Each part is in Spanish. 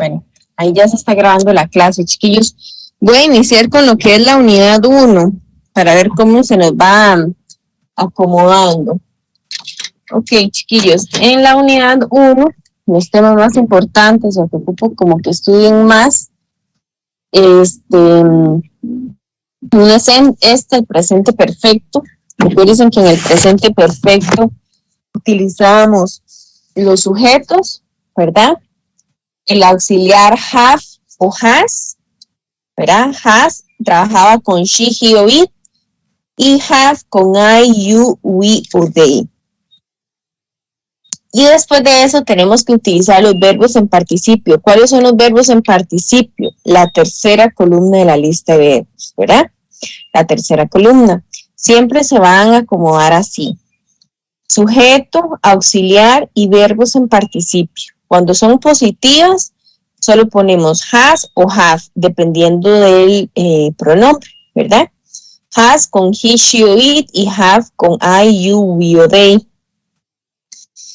Bueno, ahí ya se está grabando la clase, chiquillos. Voy a iniciar con lo que es la unidad 1 para ver cómo se nos va acomodando. Ok, chiquillos, en la unidad 1, los temas más importantes, o que ocupo como que estudien más, uno es el presente perfecto. Recuerden que en el presente perfecto utilizamos los sujetos, ¿verdad? El auxiliar have o has, ¿verdad? Has trabajaba con she, he o it, y have con I, you, we o they. Y después de eso tenemos que utilizar los verbos en participio. ¿Cuáles son los verbos en participio? La tercera columna de la lista de verbos, ¿verdad? La tercera columna. Siempre se van a acomodar así. Sujeto, auxiliar y verbos en participio. Cuando son positivas, solo ponemos has o have, dependiendo del pronombre, ¿verdad? Has con he, she o it y have con I, you, we o they.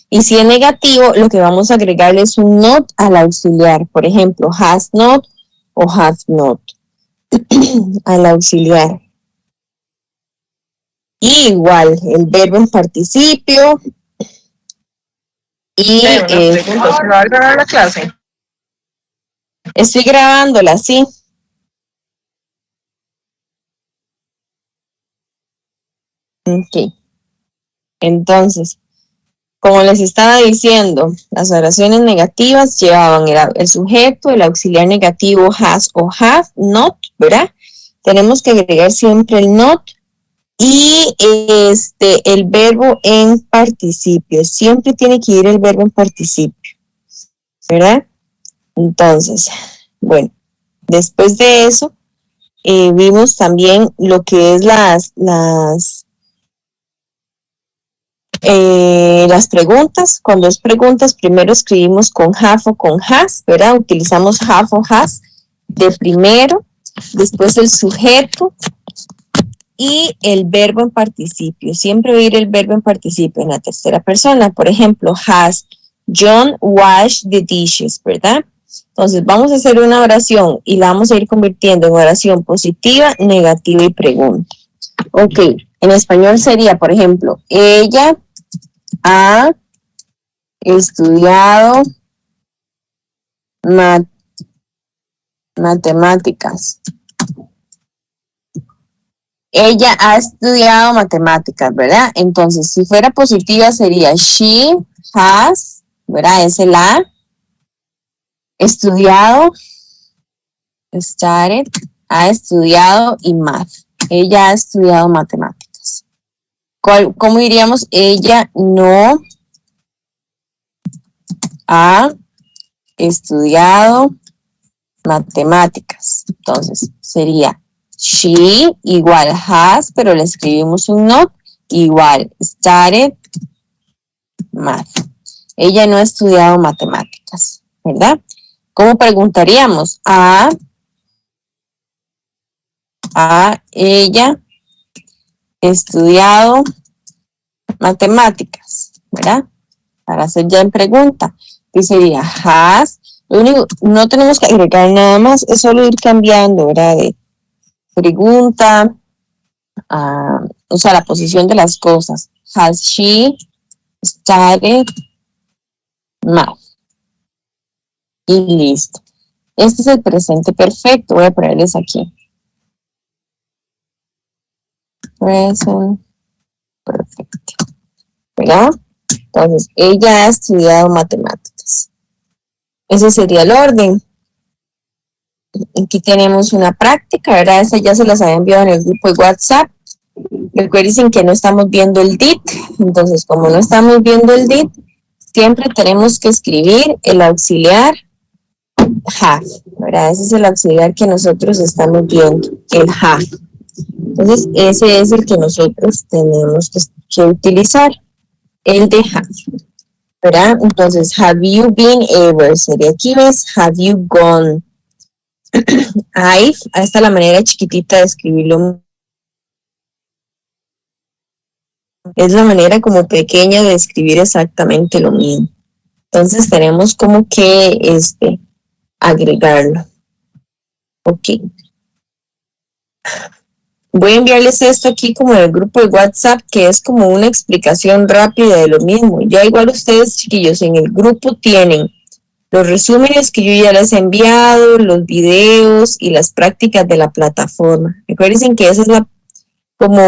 Y si es negativo, lo que vamos a agregarle es un not al auxiliar. Por ejemplo, has not o have not al auxiliar. Y igual, el verbo en participio. Y ¿Se va a grabar la clase? Estoy grabándola, sí. Ok. Entonces, como les estaba diciendo, las oraciones negativas llevaban el sujeto, el auxiliar negativo has o have, not, ¿verdad? Tenemos que agregar siempre el not y el verbo en participio. Siempre tiene que ir el verbo en participio, ¿verdad? Entonces, bueno, después de eso, vimos también lo que es las preguntas. Cuando es preguntas, primero escribimos con have o con has, ¿verdad? Utilizamos have o has de primero, después el sujeto y el verbo en participio. Siempre va a ir el verbo en participio en la tercera persona. Por ejemplo, has John washed the dishes, ¿verdad? Entonces vamos a hacer una oración y la vamos a ir convirtiendo en oración positiva, negativa y pregunta. Ok, en español sería, por ejemplo, ella ha estudiado matemáticas. Ella ha estudiado matemáticas, ¿verdad? Entonces, si fuera positiva sería she has, ¿verdad? Es el ha estudiado, studied, ha estudiado y math. Ella ha estudiado matemáticas. ¿Cómo diríamos? Ella no ha estudiado matemáticas. Entonces, sería she igual has, pero le escribimos un not, igual studied math. Ella no ha estudiado matemáticas, ¿verdad? ¿Cómo preguntaríamos? ¿Ha ella estudiado matemáticas? ¿Verdad? Para hacer ya en pregunta. Y sería has. Lo único, no tenemos que agregar nada más, es solo ir cambiando, ¿verdad? De pregunta, o sea, la posición de las cosas. Has she studied math? Y listo. Este es el presente perfecto. Voy a ponerles aquí. Present perfect. ¿Verdad? Entonces, ella ha estudiado matemáticas. Ese sería el orden. Aquí tenemos una práctica, ¿verdad? Esta ya se las había enviado en el grupo de WhatsApp. Recuerden que no estamos viendo el DIT. Entonces, como no estamos viendo el DIT, siempre tenemos que escribir el auxiliar have, ¿verdad? Ese es el auxiliar que nosotros estamos viendo, el have. Entonces, ese es el que nosotros tenemos que utilizar, el de have, ¿verdad? Entonces, have you been ever? Sería aquí, ¿ves? Have you gone? I've, esta es la manera chiquitita de escribirlo. Es la manera como pequeña de escribir exactamente lo mismo. Entonces, tenemos como que agregarlo. Ok. Voy a enviarles esto aquí como en el grupo de WhatsApp, que es como una explicación rápida de lo mismo. Ya igual ustedes, chiquillos, en el grupo tienen los resúmenes que yo ya les he enviado, los videos y las prácticas de la plataforma. Recuerden que esa es como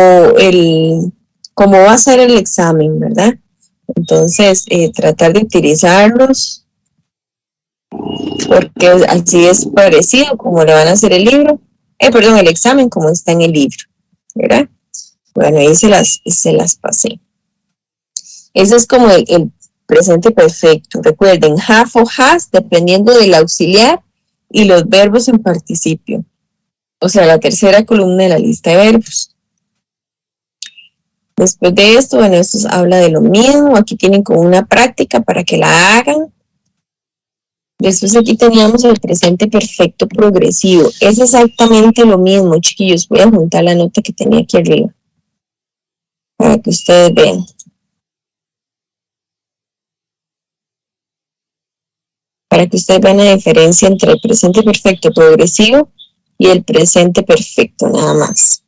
va a ser el examen, ¿verdad? Entonces, tratar de utilizarlos, porque así es parecido como le van a hacer el libro, el examen como está en el libro, ¿verdad? Bueno, ahí se las pasé. Ese es como el presente perfecto. Recuerden, have o has, dependiendo del auxiliar, y los verbos en participio. O sea, la tercera columna de la lista de verbos. Después de esto, bueno, esto habla de lo mismo. Aquí tienen como una práctica para que la hagan. Después aquí teníamos el presente perfecto progresivo. Es exactamente lo mismo, chiquillos. Voy a juntar la nota que tenía aquí arriba para que ustedes vean. Para que ustedes vean la diferencia entre el presente perfecto progresivo y el presente perfecto, nada más.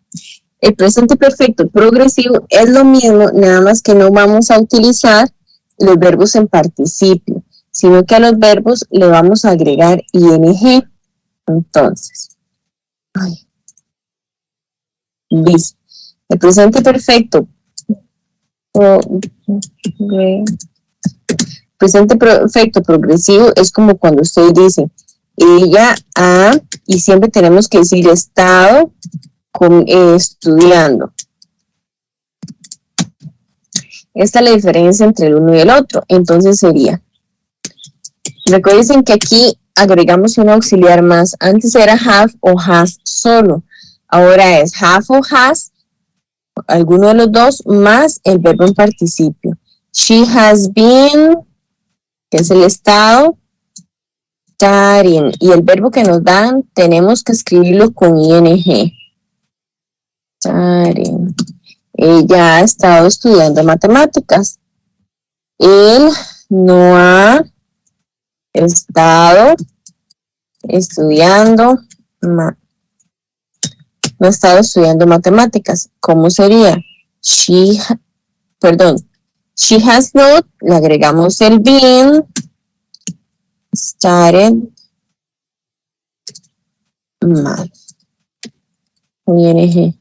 El presente perfecto progresivo es lo mismo, nada más que no vamos a utilizar los verbos en participio, sino que a los verbos le vamos a agregar ing. Entonces, dice, el presente perfecto progresivo es como cuando usted dice, ella ha, y siempre tenemos que decir estado estudiando. Esta es la diferencia entre el uno y el otro. Entonces sería, recuerden que aquí agregamos un auxiliar más. Antes era have o has solo. Ahora es have o has, alguno de los dos, más el verbo en participio. She has been, que es el estado, studying. Y el verbo que nos dan, tenemos que escribirlo con ing. Studying. Ella ha estado estudiando matemáticas. Él no ha estado estudiando matemáticas. ¿Cómo sería? She has not, le agregamos el been, started math. ing.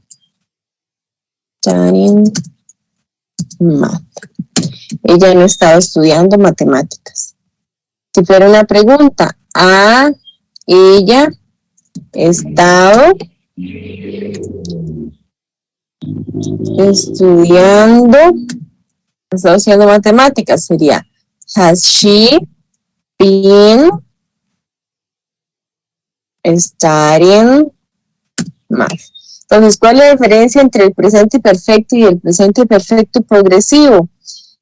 Studying math. Ella no estaba estudiando matemáticas. Si fuera una pregunta, ¿ha ella estado estudiando matemáticas? Sería, has she been studying math? Entonces, ¿cuál es la diferencia entre el presente perfecto y el presente perfecto progresivo?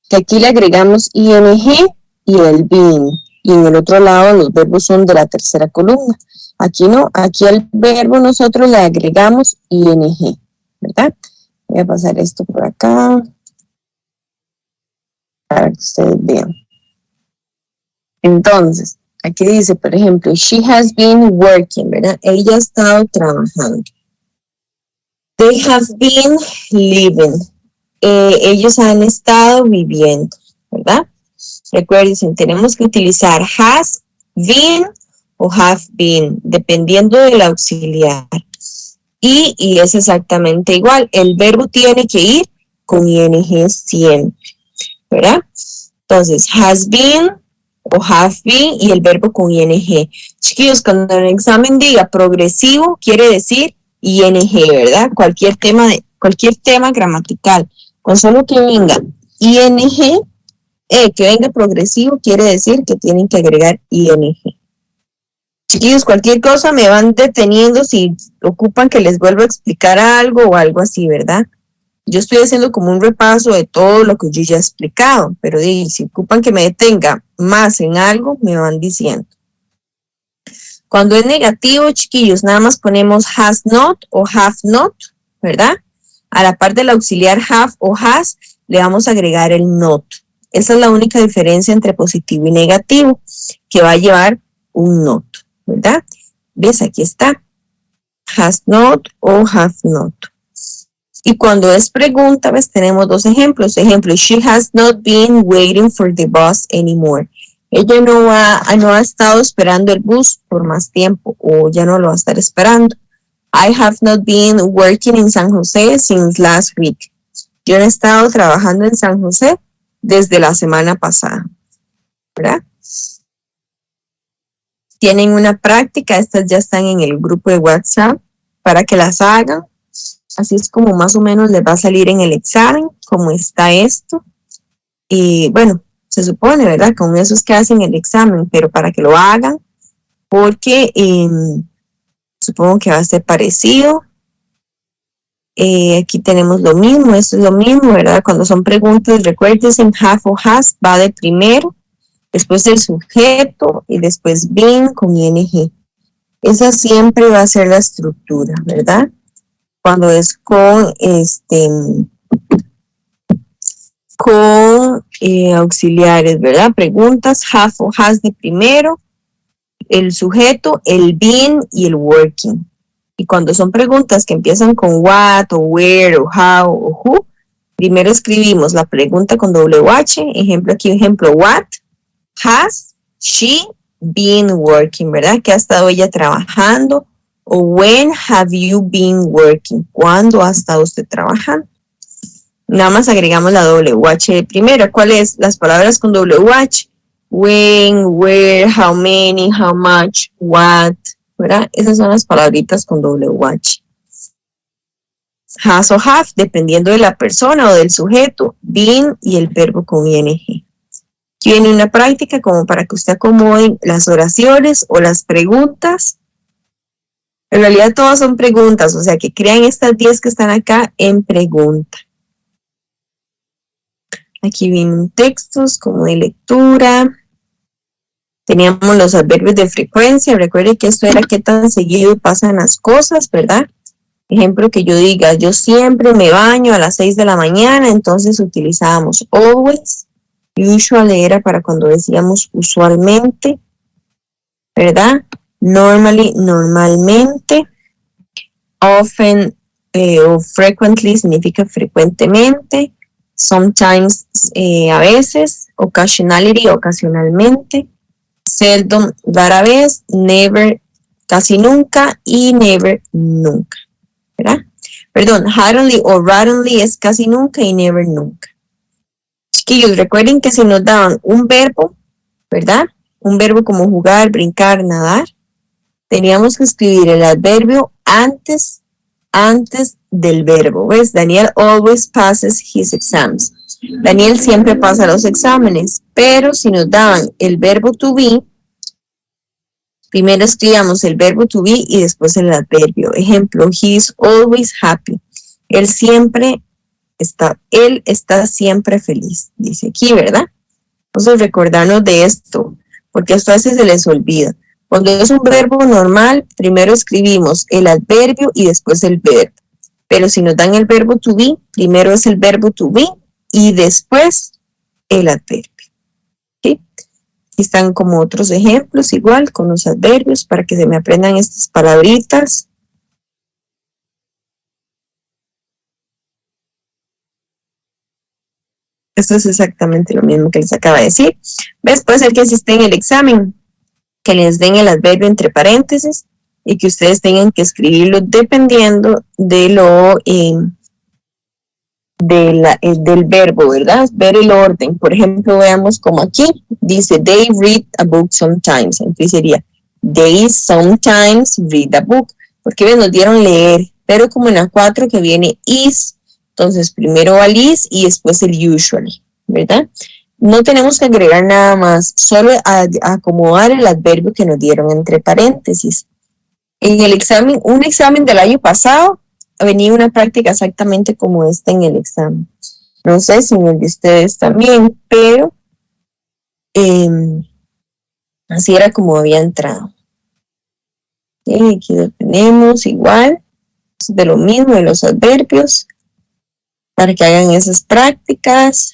Que aquí le agregamos ing y el been. Y en el otro lado los verbos son de la tercera columna. Aquí no, aquí al verbo nosotros le agregamos ing, ¿verdad? Voy a pasar esto por acá para que ustedes vean. Entonces, aquí dice, por ejemplo, she has been working, ¿verdad? Ella ha estado trabajando. They have been living. Ellos han estado viviendo, ¿verdad? Recuerden, tenemos que utilizar has been o have been, dependiendo del auxiliar. Y es exactamente igual. El verbo tiene que ir con ing siempre, ¿verdad? Entonces, has been o have been y el verbo con ing. Chiquillos, cuando en el examen diga progresivo, quiere decir ing, ¿verdad? Cualquier tema gramatical. Con solo que venga ing, que venga progresivo, quiere decir que tienen que agregar ing. Chiquillos, cualquier cosa me van deteniendo si ocupan que les vuelva a explicar algo o algo así, ¿verdad? Yo estoy haciendo como un repaso de todo lo que yo ya he explicado, pero si ocupan que me detenga más en algo, me van diciendo. Cuando es negativo, chiquillos, nada más ponemos has not o have not, ¿verdad? A la par del auxiliar have o has, le vamos a agregar el not. Esa es la única diferencia entre positivo y negativo, que va a llevar un not. ¿verdad? ¿Ves? Aquí está. Has not o have not. Y cuando es pregunta, ¿ves? Tenemos dos ejemplos. Ejemplo, she has not been waiting for the bus anymore. Ella no ha estado esperando el bus por más tiempo o ya no lo va a estar esperando. I have not been working in San Jose since last week. Yo no he estado trabajando en San José desde la semana pasada, ¿verdad? Tienen una práctica, estas ya están en el grupo de WhatsApp para que las hagan. Así es como más o menos les va a salir en el examen, cómo está esto. Y bueno, se supone, ¿verdad? Con eso es que hacen el examen, pero para que lo hagan, porque supongo que va a ser parecido. Aquí tenemos lo mismo, esto es lo mismo, ¿verdad? Cuando son preguntas, recuérdense, have o has va de primero, después el sujeto y después been con ing. Esa siempre va a ser la estructura, ¿verdad? Cuando es con auxiliares, ¿verdad? Preguntas, have o has de primero, el sujeto, el been y el working. Y cuando son preguntas que empiezan con what o where o how o who, primero escribimos la pregunta con WH, ejemplo aquí, ejemplo, what has she been working, ¿verdad? ¿Qué ha estado ella trabajando? O when have you been working? ¿Cuándo ha estado usted trabajando? Nada más agregamos la WH de primero. ¿Cuáles? Las palabras con WH. When, where, how many, how much, what, ¿verdad? Esas son las palabritas con WH. Has o have, dependiendo de la persona o del sujeto, been y el verbo con ing. Aquí viene una práctica como para que usted acomode las oraciones o las preguntas. En realidad todas son preguntas, o sea que crean estas 10 que están acá en pregunta. Aquí vienen textos como de lectura. Teníamos los adverbios de frecuencia. Recuerde que esto era qué tan seguido pasan las cosas, ¿verdad? Ejemplo que yo diga, yo siempre me baño a las 6 de la mañana, entonces utilizábamos always. Usually era para cuando decíamos usualmente, ¿verdad? Normally, normalmente. Often o frequently significa frecuentemente. Sometimes, a veces. Occasionality, ocasionalmente. Seldom, rara vez. Never, casi nunca. Y never, nunca, ¿verdad? Perdón, hardly o rarely es casi nunca y never, nunca. Chiquillos, recuerden que si nos daban un verbo, ¿verdad? Un verbo como jugar, brincar, nadar, teníamos que escribir el adverbio antes del verbo. ¿Ves? Daniel always passes his exams. Daniel siempre pasa los exámenes, pero si nos daban el verbo to be, primero escribíamos el verbo to be y después el adverbio. Ejemplo, he is always happy. Él está siempre feliz, dice aquí, ¿verdad? Entonces recordarnos de esto, porque esto a veces se les olvida. Cuando es un verbo normal, primero escribimos el adverbio y después el verbo. Pero si nos dan el verbo to be, primero es el verbo to be y después el adverbio. ¿Sí? Aquí están como otros ejemplos, igual con los adverbios, para que se me aprendan estas palabritas. Esto es exactamente lo mismo que les acaba de decir. ¿Ves? Puede ser que así esté en el examen, que les den el adverbio entre paréntesis y que ustedes tengan que escribirlo dependiendo de del verbo, ¿verdad? Ver el orden. Por ejemplo, veamos como aquí dice they read a book sometimes. Entonces sería they sometimes read a book. Porque nos dieron leer, pero como en la 4 que viene is, entonces primero va el is y después el usually, ¿verdad? No tenemos que agregar nada más, solo acomodar el adverbio que nos dieron entre paréntesis. En el examen, un examen del año pasado, venía una práctica exactamente como esta en el examen. No sé si en el de ustedes también, pero así era como había entrado. Aquí lo tenemos igual, de lo mismo de los adverbios, para que hagan esas prácticas.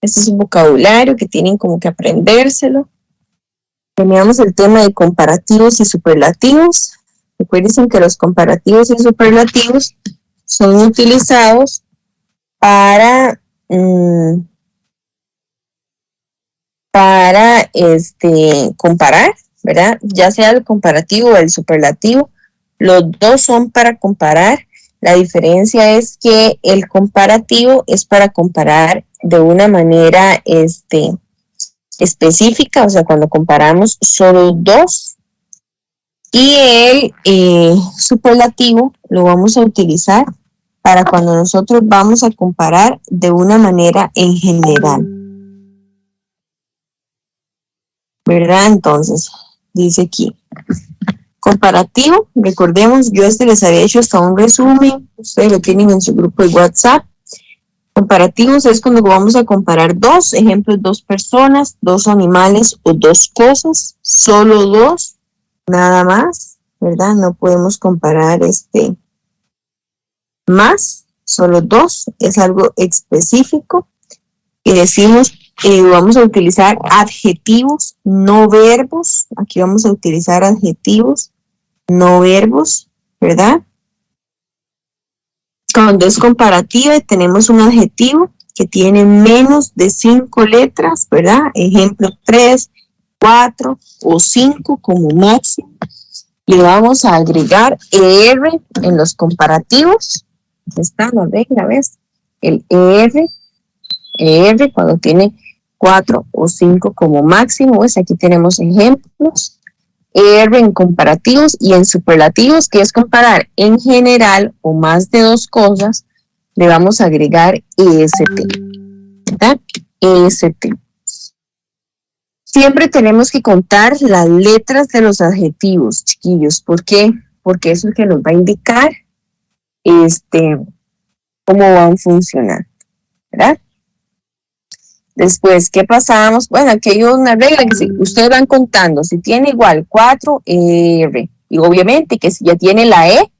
Este es un vocabulario que tienen como que aprendérselo. teníamos el tema de comparativos y superlativos. Recuerden que los comparativos y superlativos son utilizados para comparar, ¿verdad? Ya sea el comparativo o el superlativo, los dos son para comparar. La diferencia es que el comparativo es para comparar de una manera específica, o sea, cuando comparamos solo dos, y el superlativo lo vamos a utilizar para cuando nosotros vamos a comparar de una manera en general. ¿Verdad? Entonces, dice aquí, comparativo, recordemos, yo les había hecho hasta un resumen, ustedes lo tienen en su grupo de WhatsApp. Comparativos es cuando vamos a comparar dos ejemplos, dos personas, dos animales o dos cosas, solo dos, nada más, ¿verdad? No podemos comparar más, solo dos, es algo específico. Y decimos, vamos a utilizar adjetivos, no verbos. Aquí vamos a utilizar adjetivos, no verbos, ¿verdad? Cuando es comparativa tenemos un adjetivo que tiene menos de 5 letras, ¿verdad? Ejemplo 3, 4 o 5 como máximo. Le vamos a agregar ER en los comparativos. Aquí está la regla, ¿ves? El ER cuando tiene 4 o 5 como máximo, pues aquí tenemos ejemplos. ER en comparativos y en superlativos, que es comparar en general o más de dos cosas, le vamos a agregar EST, ¿verdad? EST. Siempre tenemos que contar las letras de los adjetivos, chiquillos. ¿Por qué? Porque eso es lo que nos va a indicar cómo van a funcionar, ¿verdad? Después, ¿qué pasamos? Bueno, aquí hay una regla que ustedes van contando. Si tiene igual 4, R. Y obviamente que si ya tiene la E,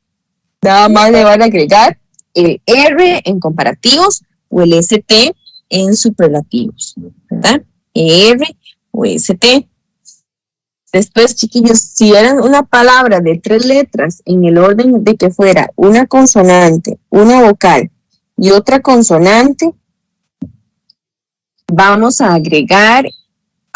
nada más le van a agregar el R en comparativos o el ST en superlativos, ¿verdad? R o ST. Después, chiquillos, si eran una palabra de 3 letras en el orden de que fuera una consonante, una vocal y otra consonante, vamos a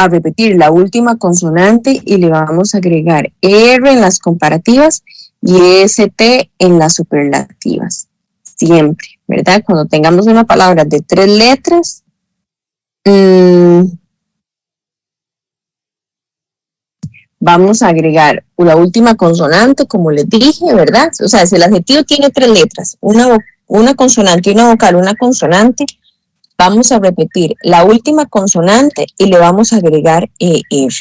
repetir la última consonante y le vamos a agregar R en las comparativas y ST en las superlativas. Siempre, ¿verdad? Cuando tengamos una palabra de 3 letras, vamos a agregar la última consonante, como les dije, ¿verdad? O sea, si el adjetivo tiene 3 letras, una consonante, una vocal, una consonante, vamos a repetir la última consonante y le vamos a agregar ER,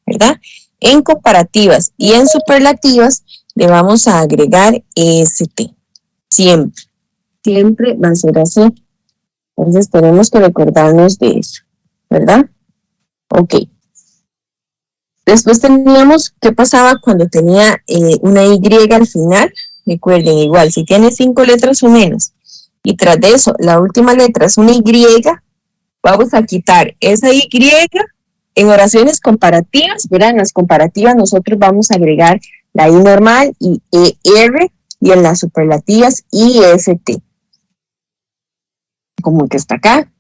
¿verdad? En comparativas y en superlativas le vamos a agregar EST. Siempre, siempre va a ser así. Entonces tenemos que recordarnos de eso, ¿verdad? Ok. Después teníamos qué pasaba cuando tenía una Y al final. Recuerden, igual, si tiene 5 letras o menos, y tras de eso, la última letra es una Y, vamos a quitar esa Y en oraciones comparativas, ¿verdad? En las comparativas nosotros vamos a agregar la I normal y ER, y en las superlativas IST. Como que está acá.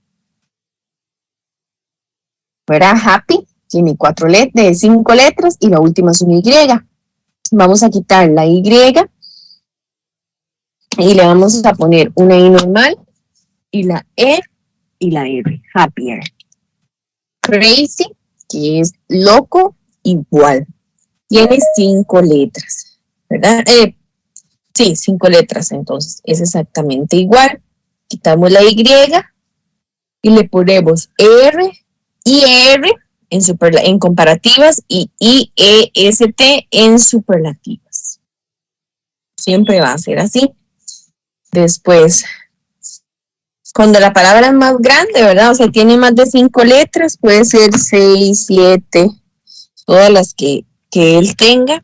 ¿Verdad? Happy tiene 5 letras y la última es una Y. Vamos a quitar la Y y le vamos a poner una I normal y la E y la R, happier. Crazy, que es loco, igual. Tiene 5 letras, ¿verdad? Sí, 5 letras, entonces es exactamente igual. Quitamos la Y y le ponemos R y R en comparativas y IEST en superlativas. Siempre va a ser así. Después, cuando la palabra es más grande, ¿verdad? O sea, tiene más de 5 letras, puede ser 6, 7, todas las que él tenga.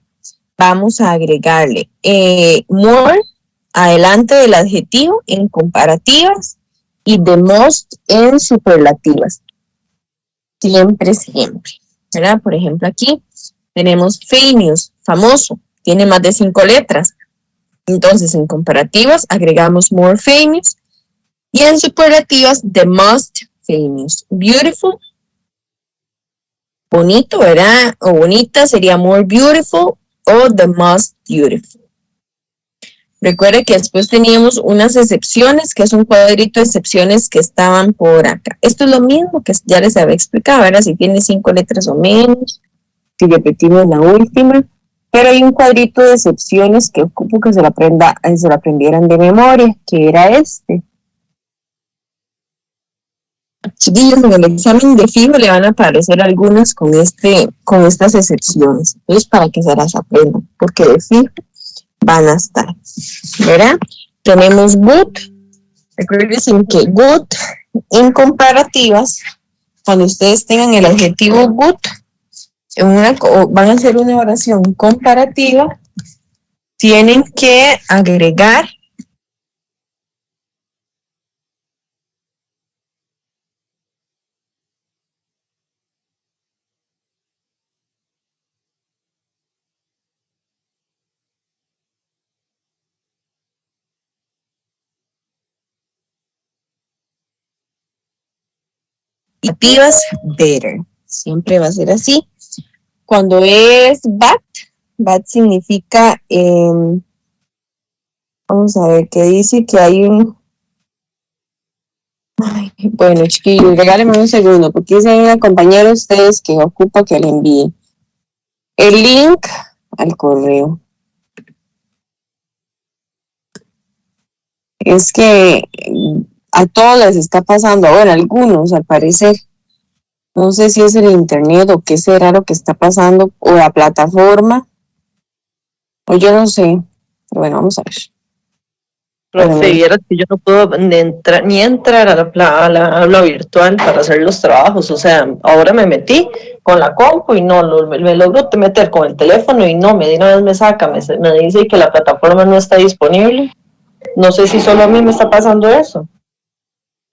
Vamos a agregarle more adelante del adjetivo en comparativas y the most en superlativas. Siempre, siempre. ¿verdad? Por ejemplo, aquí tenemos famous, famoso, tiene más de 5 letras. Entonces, en comparativas agregamos more famous y en superlativas the most famous. Beautiful, bonito, ¿verdad? O bonita sería more beautiful o the most beautiful. Recuerde que después teníamos unas excepciones, que es un cuadrito de excepciones que estaban por acá. Esto es lo mismo que ya les había explicado, ¿verdad? Si tiene 5 letras o menos, si repetimos la última. Pero hay un cuadrito de excepciones que ocupo que se lo aprendieran de memoria, que era este. Chiquillos, en el examen de fijo le van a aparecer algunas con estas excepciones. Entonces, para que se las aprendan, porque de fijo van a estar, ¿verdad? Tenemos good. Recuerden que good en comparativas, cuando ustedes tengan el adjetivo good, van a hacer una oración comparativa, tienen que agregar activas better. Siempre va a ser así. Cuando es bad significa, vamos a ver, que dice que hay un... Ay, bueno, chiquillos, regálenme un segundo, porque dice una compañera de ustedes que ocupa que le envíe el link al correo. Es que a todos les está pasando, ahora algunos al parecer. No sé si es el internet o qué será lo que está pasando, o la plataforma, o yo no sé. Pero bueno, vamos a ver. Profe, vieras que yo no puedo ni entrar a la aula virtual para hacer los trabajos. O sea, ahora me metí con la compu y no, me logro meter con el teléfono y no, de una vez me saca, me dice que la plataforma no está disponible. No sé si solo a mí me está pasando eso.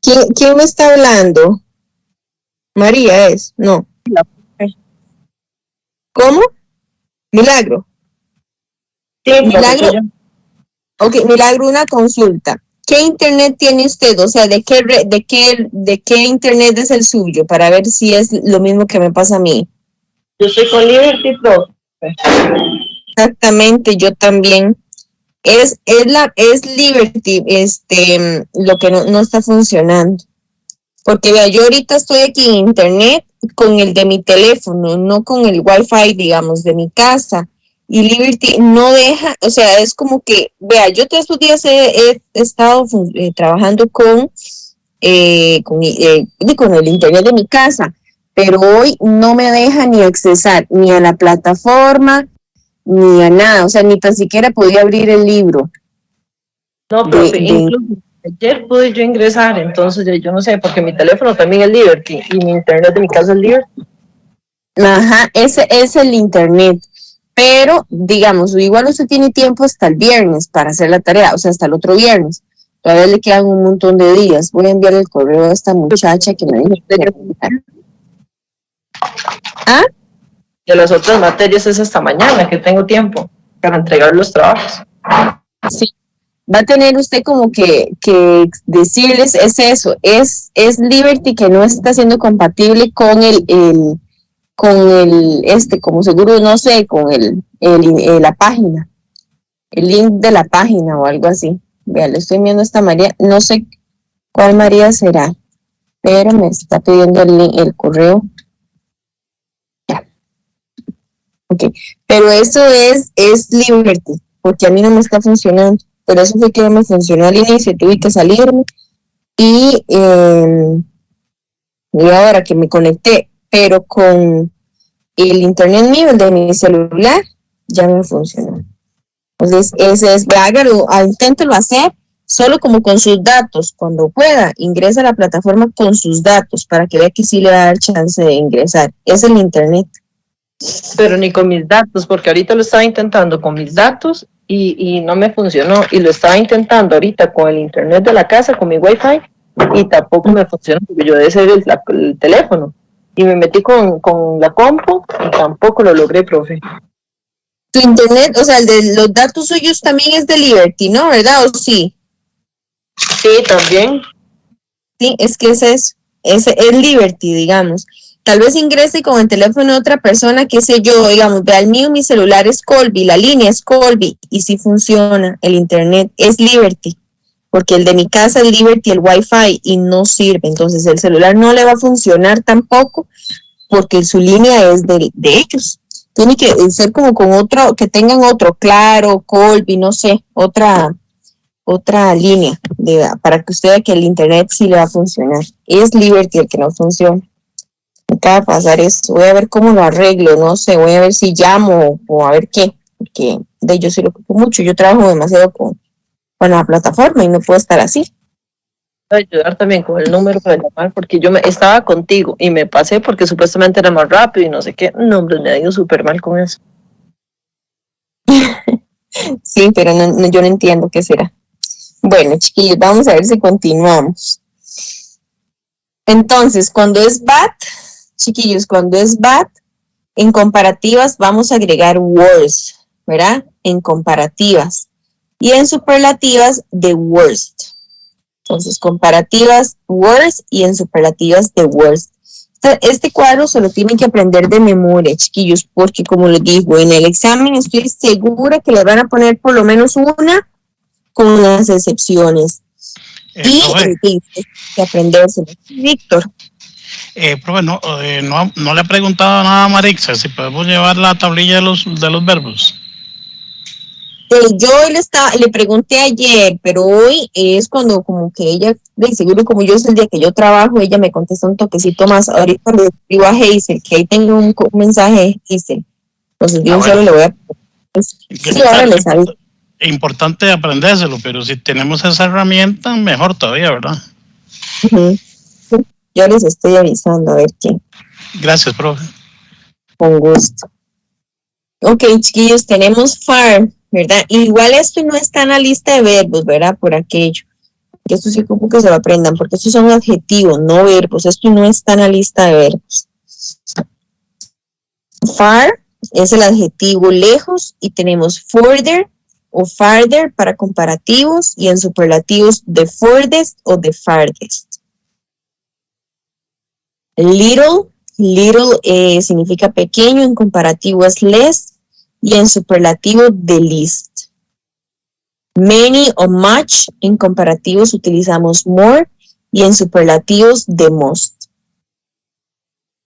¿Quién me está hablando? María es, no. ¿Cómo? Milagro. Sí, Milagro. Ok, Milagro, una consulta. ¿Qué internet tiene usted? O sea, ¿de qué internet es el suyo? Para ver si es lo mismo que me pasa a mí. Yo estoy con Liberty, profe. Exactamente, yo también. Es Liberty, lo que no está funcionando. Porque vea, yo ahorita estoy aquí en internet con el de mi teléfono, no con el Wi-Fi, digamos, de mi casa. Y Liberty no deja, o sea, es como que, vea, yo todos estos días he estado trabajando con el internet de mi casa, pero hoy no me deja ni accesar ni a la plataforma, ni a nada, o sea, ni tan siquiera podía abrir el libro. No, profe, incluso ayer pude yo ingresar, entonces yo no sé, porque mi teléfono también es Liberty y mi internet de mi casa es Liberty. Ajá, ese es el internet. Pero, digamos, igual usted tiene tiempo hasta el viernes para hacer la tarea, o sea, hasta el otro viernes. Todavía le quedan un montón de días. Voy a enviar el correo a esta muchacha que me dijo ¿Ah? Y las otras materias es hasta mañana que tengo tiempo para entregar los trabajos. Sí. Va a tener usted como que decirles, es eso, es Liberty que no está siendo compatible con como seguro, no sé, con la página, el link de la página o algo así. Vean, le estoy viendo a esta María, no sé cuál María será, pero me está pidiendo el correo. Ya. Ok, pero eso es Liberty, porque a mí no me está funcionando. Pero eso fue que no me funcionó al inicio, tuve que salirme y ahora que me conecté, pero con el internet mío, el de mi celular, ya me funcionó. Entonces, ese es, hágalo, inténtelo hacer solo como con sus datos. Cuando pueda, ingresa a la plataforma con sus datos para que vea que sí le va a dar chance de ingresar. Es el internet. Pero ni con mis datos, porque ahorita lo estaba intentando con mis datos y no me funcionó. Y lo estaba intentando ahorita con el internet de la casa, con mi Wi-Fi, y tampoco me funcionó porque yo debe ser el teléfono. y me metí con la compu y tampoco lo logré, profe. Tu internet, o sea, el de los datos suyos también es de Liberty, ¿no? ¿Verdad? ¿O sí? Sí, también. Sí, es que ese es Liberty, digamos. Tal vez ingrese con el teléfono de otra persona, qué sé yo, digamos, vea el mío, mi celular es Colby, la línea es Colby, y sí funciona, el internet es Liberty, porque el de mi casa es Liberty, el Wi-Fi, y no sirve, entonces el celular no le va a funcionar tampoco, porque su línea es de ellos. Tiene que ser como con otro, que tengan otro, Claro, Colby, no sé, otra línea para que usted vea que el internet sí le va a funcionar. Es Liberty el que no funciona. Me acaba de pasar eso. Voy a ver cómo lo arreglo, no sé, voy a ver si llamo o a ver qué, porque de yo sí lo ocupo mucho. Yo trabajo demasiado con la plataforma y no puedo estar así. Voy a ayudar también con el número para llamar, porque yo estaba contigo y me pasé porque supuestamente era más rápido y no sé qué. No, hombre, me ha ido súper mal con eso. Sí, pero yo no entiendo qué será. Bueno, chiquillos, vamos a ver si continuamos. Entonces, cuando es bad, chiquillos, cuando es bad, en comparativas vamos a agregar worse, ¿verdad? En comparativas. Y en superlativas, the worst. Entonces, comparativas, worse, y en superlativas, the worst. Este cuadro se lo tienen que aprender de memoria, chiquillos, porque como les digo, en el examen estoy segura que les van a poner por lo menos una con unas excepciones. Y que aprenderse. Víctor. Profe, no le he preguntado nada a Marixa si podemos llevar la tablilla de los verbos. Yo le pregunté ayer, pero hoy es cuando como que ella, de seguro como yo es el día que yo trabajo, ella me contesta un toquecito más. Ahorita le escribo a Hazel, que ahí tengo un mensaje de Hazel. Entonces yo solo le voy a... Sí, ahora les aviso. Importante aprendérselo, pero si tenemos esa herramienta, mejor todavía, ¿verdad? Yo les estoy avisando a ver qué. Gracias, profe. Con gusto. Ok, chiquillos, tenemos farm, ¿verdad? Igual esto no está en la lista de verbos, ¿verdad? Por aquello. Esto sí como que se lo aprendan, porque estos son adjetivos, no verbos. Esto no está en la lista de verbos. Far es el adjetivo lejos y tenemos further o farther para comparativos y en superlativos the furthest o the farthest. Little significa pequeño, en comparativo es less y en superlativo the least. Many o much, en comparativos utilizamos more y en superlativos the most.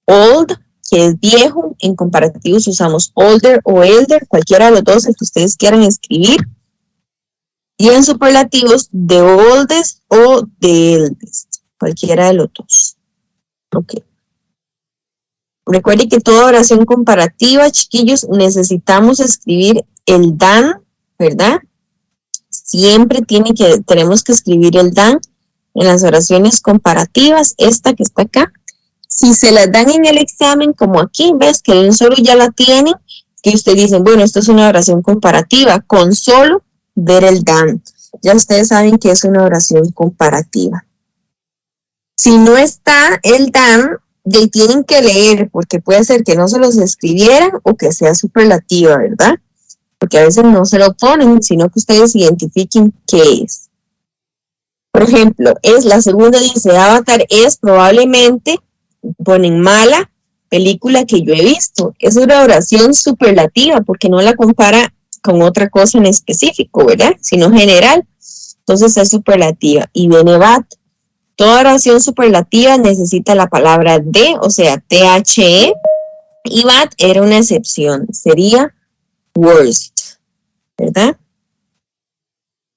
Old, que es viejo, en comparativos usamos older o elder, cualquiera de los dos, el que ustedes quieran escribir. Y en superlativos the oldest o the eldest, cualquiera de los dos. Ok. Recuerden que toda oración comparativa, chiquillos, necesitamos escribir el dan, ¿verdad? Siempre tenemos que escribir el dan en las oraciones comparativas, esta que está acá. Si se las dan en el examen, como aquí, ves que en solo ya la tienen, que ustedes dicen, bueno, esto es una oración comparativa, con solo ver el dan. Ya ustedes saben que es una oración comparativa. Si no está el dan, ya tienen que leer, porque puede ser que no se los escribieran o que sea superlativa, ¿verdad? Porque a veces no se lo ponen, sino que ustedes identifiquen qué es. Por ejemplo, la segunda dice, Avatar es probablemente, ponen mala película que yo he visto. Es una oración superlativa, porque no la compara con otra cosa en específico, ¿verdad? Sino general. Entonces es superlativa. Y viene bad. Toda oración superlativa necesita la palabra de, o sea, THE, y bad era una excepción, sería worst, ¿verdad?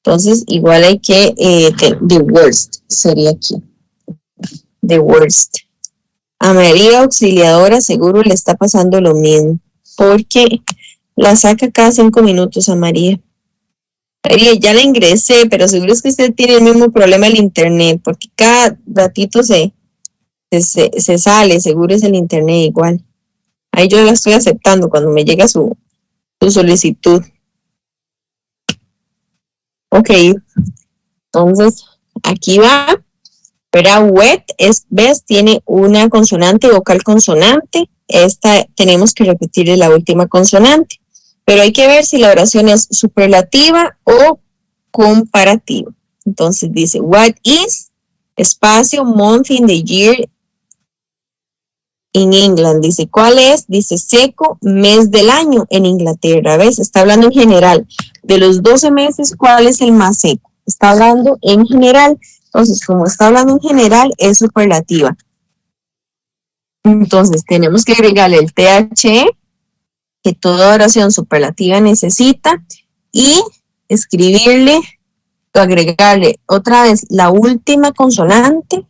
Entonces, igual hay que, the worst sería aquí, the worst. A María Auxiliadora seguro le está pasando lo mismo, porque la saca cada 5 minutos a María. María, ya la ingresé, pero seguro es que usted tiene el mismo problema del internet, porque cada ratito se sale, seguro es el internet igual. Ahí yo la estoy aceptando cuando me llega su solicitud. Ok, entonces aquí va. ¿verdad? Wet es, ves, tiene una consonante, vocal consonante. Esta tenemos que repetirle la última consonante. Pero hay que ver si la oración es superlativa o comparativa. Entonces dice, what is, espacio, month in the year in England. Dice, ¿cuál es? Dice, seco, mes del año en Inglaterra. ¿Ves? Está hablando en general. De los 12 meses, ¿cuál es el más seco? Está hablando en general. Entonces, como está hablando en general, es superlativa. Entonces, tenemos que agregarle el THE, que toda oración superlativa necesita, y escribirle, agregarle otra vez la última consonante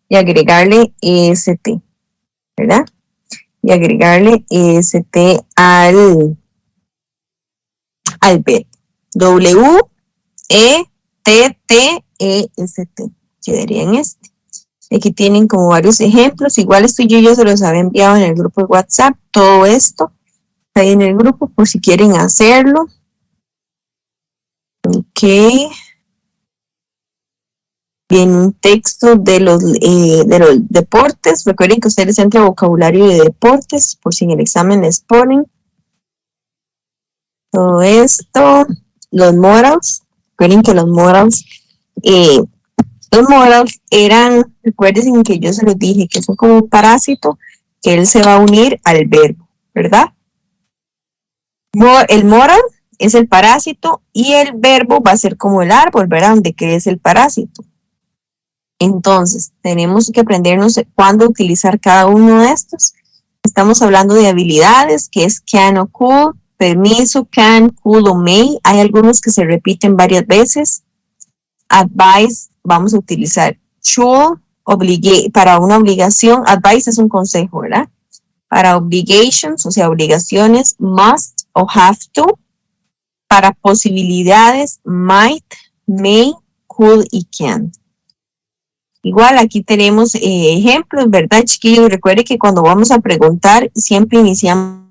y agregarle EST, ¿verdad? Y agregarle EST al verbo. W-E-T-T-E-S-T. Quedaría en este. Aquí tienen como varios ejemplos. Igual esto yo se los había enviado en el grupo de WhatsApp. Todo esto está ahí en el grupo por si quieren hacerlo. Ok. Viene un texto de los deportes. Recuerden que ustedes entran vocabulario de deportes, por si en el examen les ponen. Todo esto. Los morals. Recuerden que los morals eran, recuerden que yo se los dije, que son como un parásito, que él se va a unir al verbo, ¿verdad? El moral es el parásito y el verbo va a ser como el árbol, ¿verdad? Donde crece el parásito. Entonces, tenemos que aprendernos cuándo utilizar cada uno de estos. Estamos hablando de habilidades, que es can o could, permiso, can, could o may. Hay algunos que se repiten varias veces. Advice, vamos a utilizar should, para una obligación. Advice es un consejo, ¿verdad? Para obligations, o sea, obligaciones, must o have to. Para posibilidades, might, may, could y can. Igual aquí tenemos ejemplos, ¿verdad, chiquillos? Recuerde que cuando vamos a preguntar, siempre iniciamos.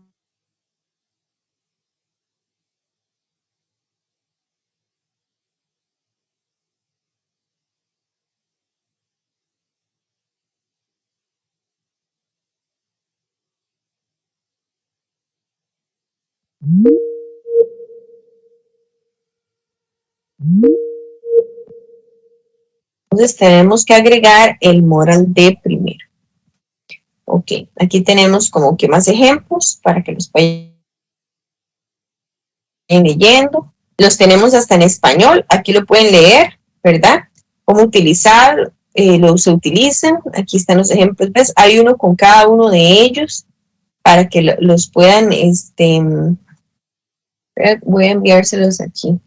Entonces tenemos que agregar el moral de primero. Ok, aquí tenemos como que más ejemplos para que los vayan leyendo. Los tenemos hasta en español, aquí lo pueden leer, ¿verdad? Cómo utilizar, se utilizan, aquí están los ejemplos, ¿ves? Hay uno con cada uno de ellos para que los puedan, voy a enviárselos aquí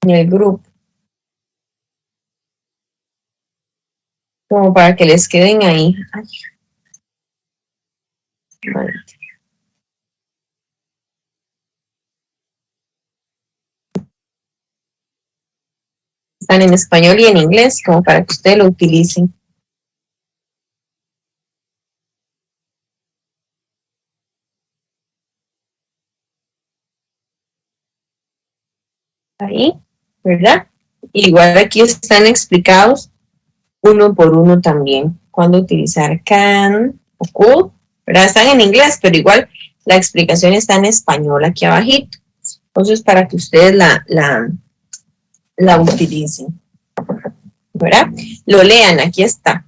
en el grupo. Como para que les queden ahí. Vale. Están en español y en inglés, como para que ustedes lo utilicen. Ahí, ¿verdad? Igual aquí están explicados uno por uno también. Cuándo utilizar can o could, ¿verdad? Están en inglés, pero igual la explicación está en español aquí abajito. Entonces, para que ustedes la utilicen, ¿verdad? Lo lean, aquí está.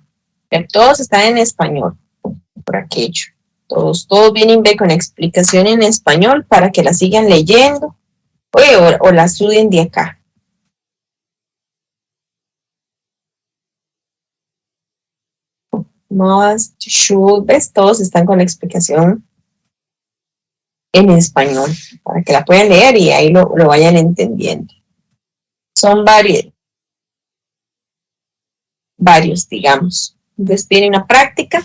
Todos están en español, por aquello. Todos vienen con explicación en español para que la sigan leyendo o la estudien de acá. Must, should, ¿ves? Todos están con la explicación en español para que la puedan leer y ahí lo vayan entendiendo. Son varios, digamos. Entonces tiene una práctica.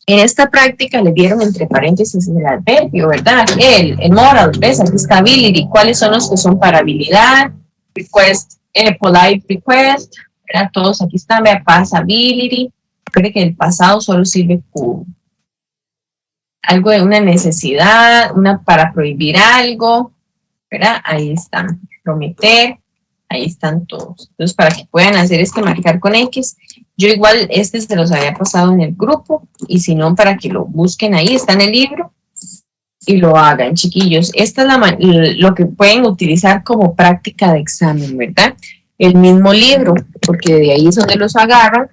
En esta práctica le dieron entre paréntesis el adverbio, ¿verdad? El moral, ¿ves? Aquí está ability. ¿Cuáles son los que son para habilidad? Request, polite request, ¿verdad? Todos aquí están, vea, passability. Creo que el pasado solo sirve como algo de una necesidad, para prohibir algo, ¿verdad? Ahí están. Prometer. Ahí están todos. Entonces, para que puedan hacer marcar con X, yo igual se los había pasado en el grupo, y si no, para que lo busquen ahí, está en el libro, y lo hagan, chiquillos. Esta es lo que pueden utilizar como práctica de examen, ¿verdad? El mismo libro, porque de ahí es donde los agarran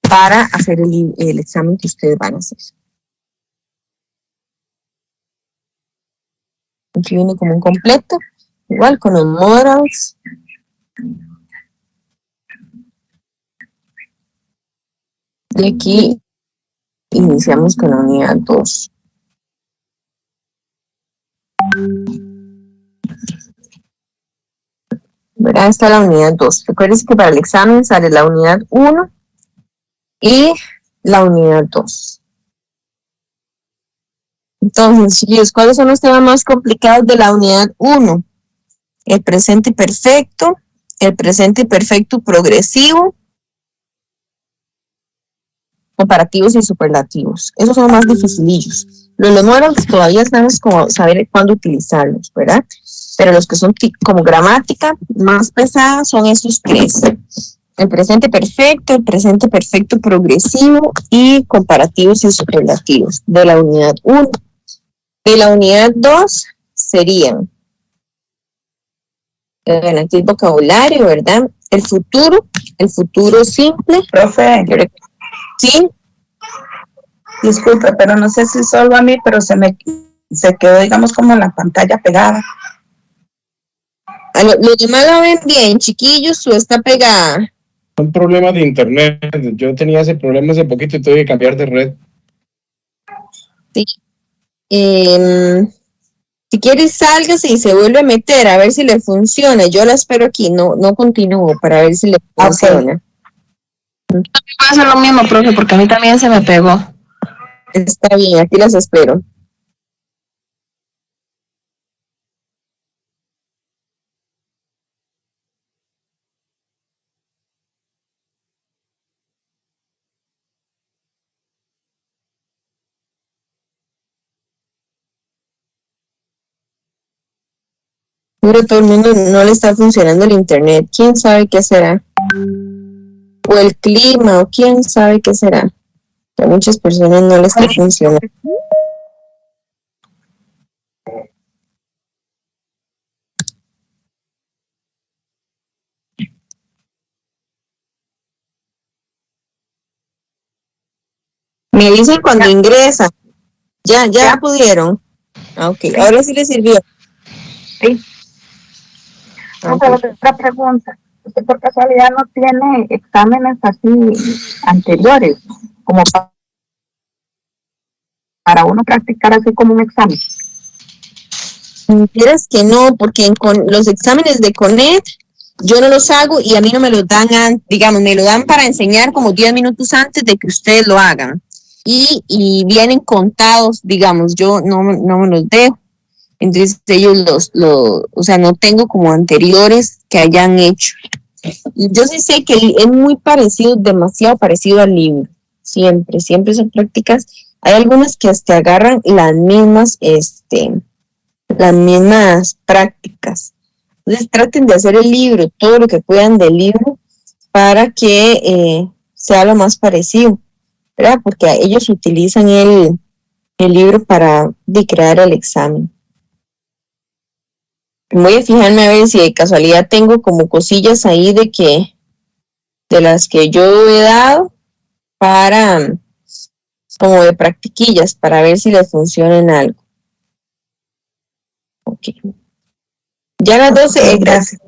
para hacer el examen que ustedes van a hacer. Aquí viene como un completo, igual con los modals. Y aquí iniciamos con la unidad 2. ¿Verdad? Esta es la unidad 2. Recuerden que para el examen sale la unidad 1 y la unidad 2. Entonces, chicos, ¿cuáles son los temas más complicados de la unidad 1? El presente perfecto, el presente perfecto progresivo, comparativos y superlativos. Esos son más dificilillos. Los models todavía estamos como saber cuándo utilizarlos, ¿verdad? Pero los que son como gramática más pesadas son esos tres. El presente perfecto progresivo y comparativos y superlativos de la unidad 1. De la unidad 2 serían el vocabulario, ¿verdad? El futuro simple. Profe. Sí. Disculpe, pero no sé si solo a mí, pero se quedó, digamos, como la pantalla pegada. ¿Los demás la ven bien, chiquillos, o está pegada? Son problemas de internet. Yo tenía ese problema hace poquito y tuve que cambiar de red. Sí. Si quieres, sálgase y se vuelve a meter a ver si le funciona. Yo la espero aquí, no continúo para ver si le funciona. Voy a hacer lo mismo, profe, porque a mí también se me pegó. Está bien, aquí las espero. Pero todo el mundo no le está funcionando el internet. ¿Quién sabe qué será? O el clima, o quién sabe qué será. A muchas personas no les está funcionando. Me dicen cuando ingresan. Ya pudieron. Ok, sí. Ahora sí les sirvió. Sí. Okay. Otra pregunta. ¿Usted por casualidad no tiene exámenes así anteriores? Como para uno practicar así como un examen. Quieres que no, porque con los exámenes de CONET yo no los hago y a mí no me los dan, digamos, me lo dan para enseñar como 10 minutos antes de que ustedes lo hagan. Y vienen contados, digamos, yo no me los dejo. Entonces ellos o sea, no tengo como anteriores que hayan hecho. Yo sí sé que es muy parecido, demasiado parecido al libro. Siempre son prácticas. Hay algunas que hasta agarran las mismas prácticas. Entonces traten de hacer el libro, todo lo que puedan del libro, para que sea lo más parecido, ¿verdad? Porque ellos utilizan el libro para crear el examen. Voy a fijarme a ver si de casualidad tengo como cosillas ahí de las que yo he dado para como de practiquillas, para ver si les funciona en algo. Ok. Ya las 12, gracias.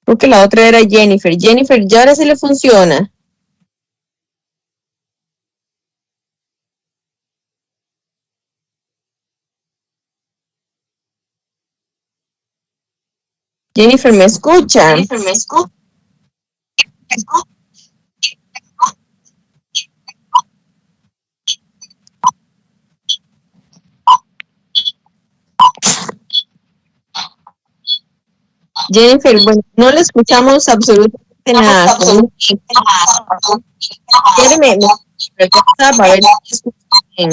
Creo que la otra era Jennifer. Jennifer, ¿ya ahora sí le funciona? Jennifer, ¿me escucha? Jennifer, ¿me escucha? Jennifer, bueno, no le escuchamos absolutamente nada. Espéreme, para ver si escucha bien.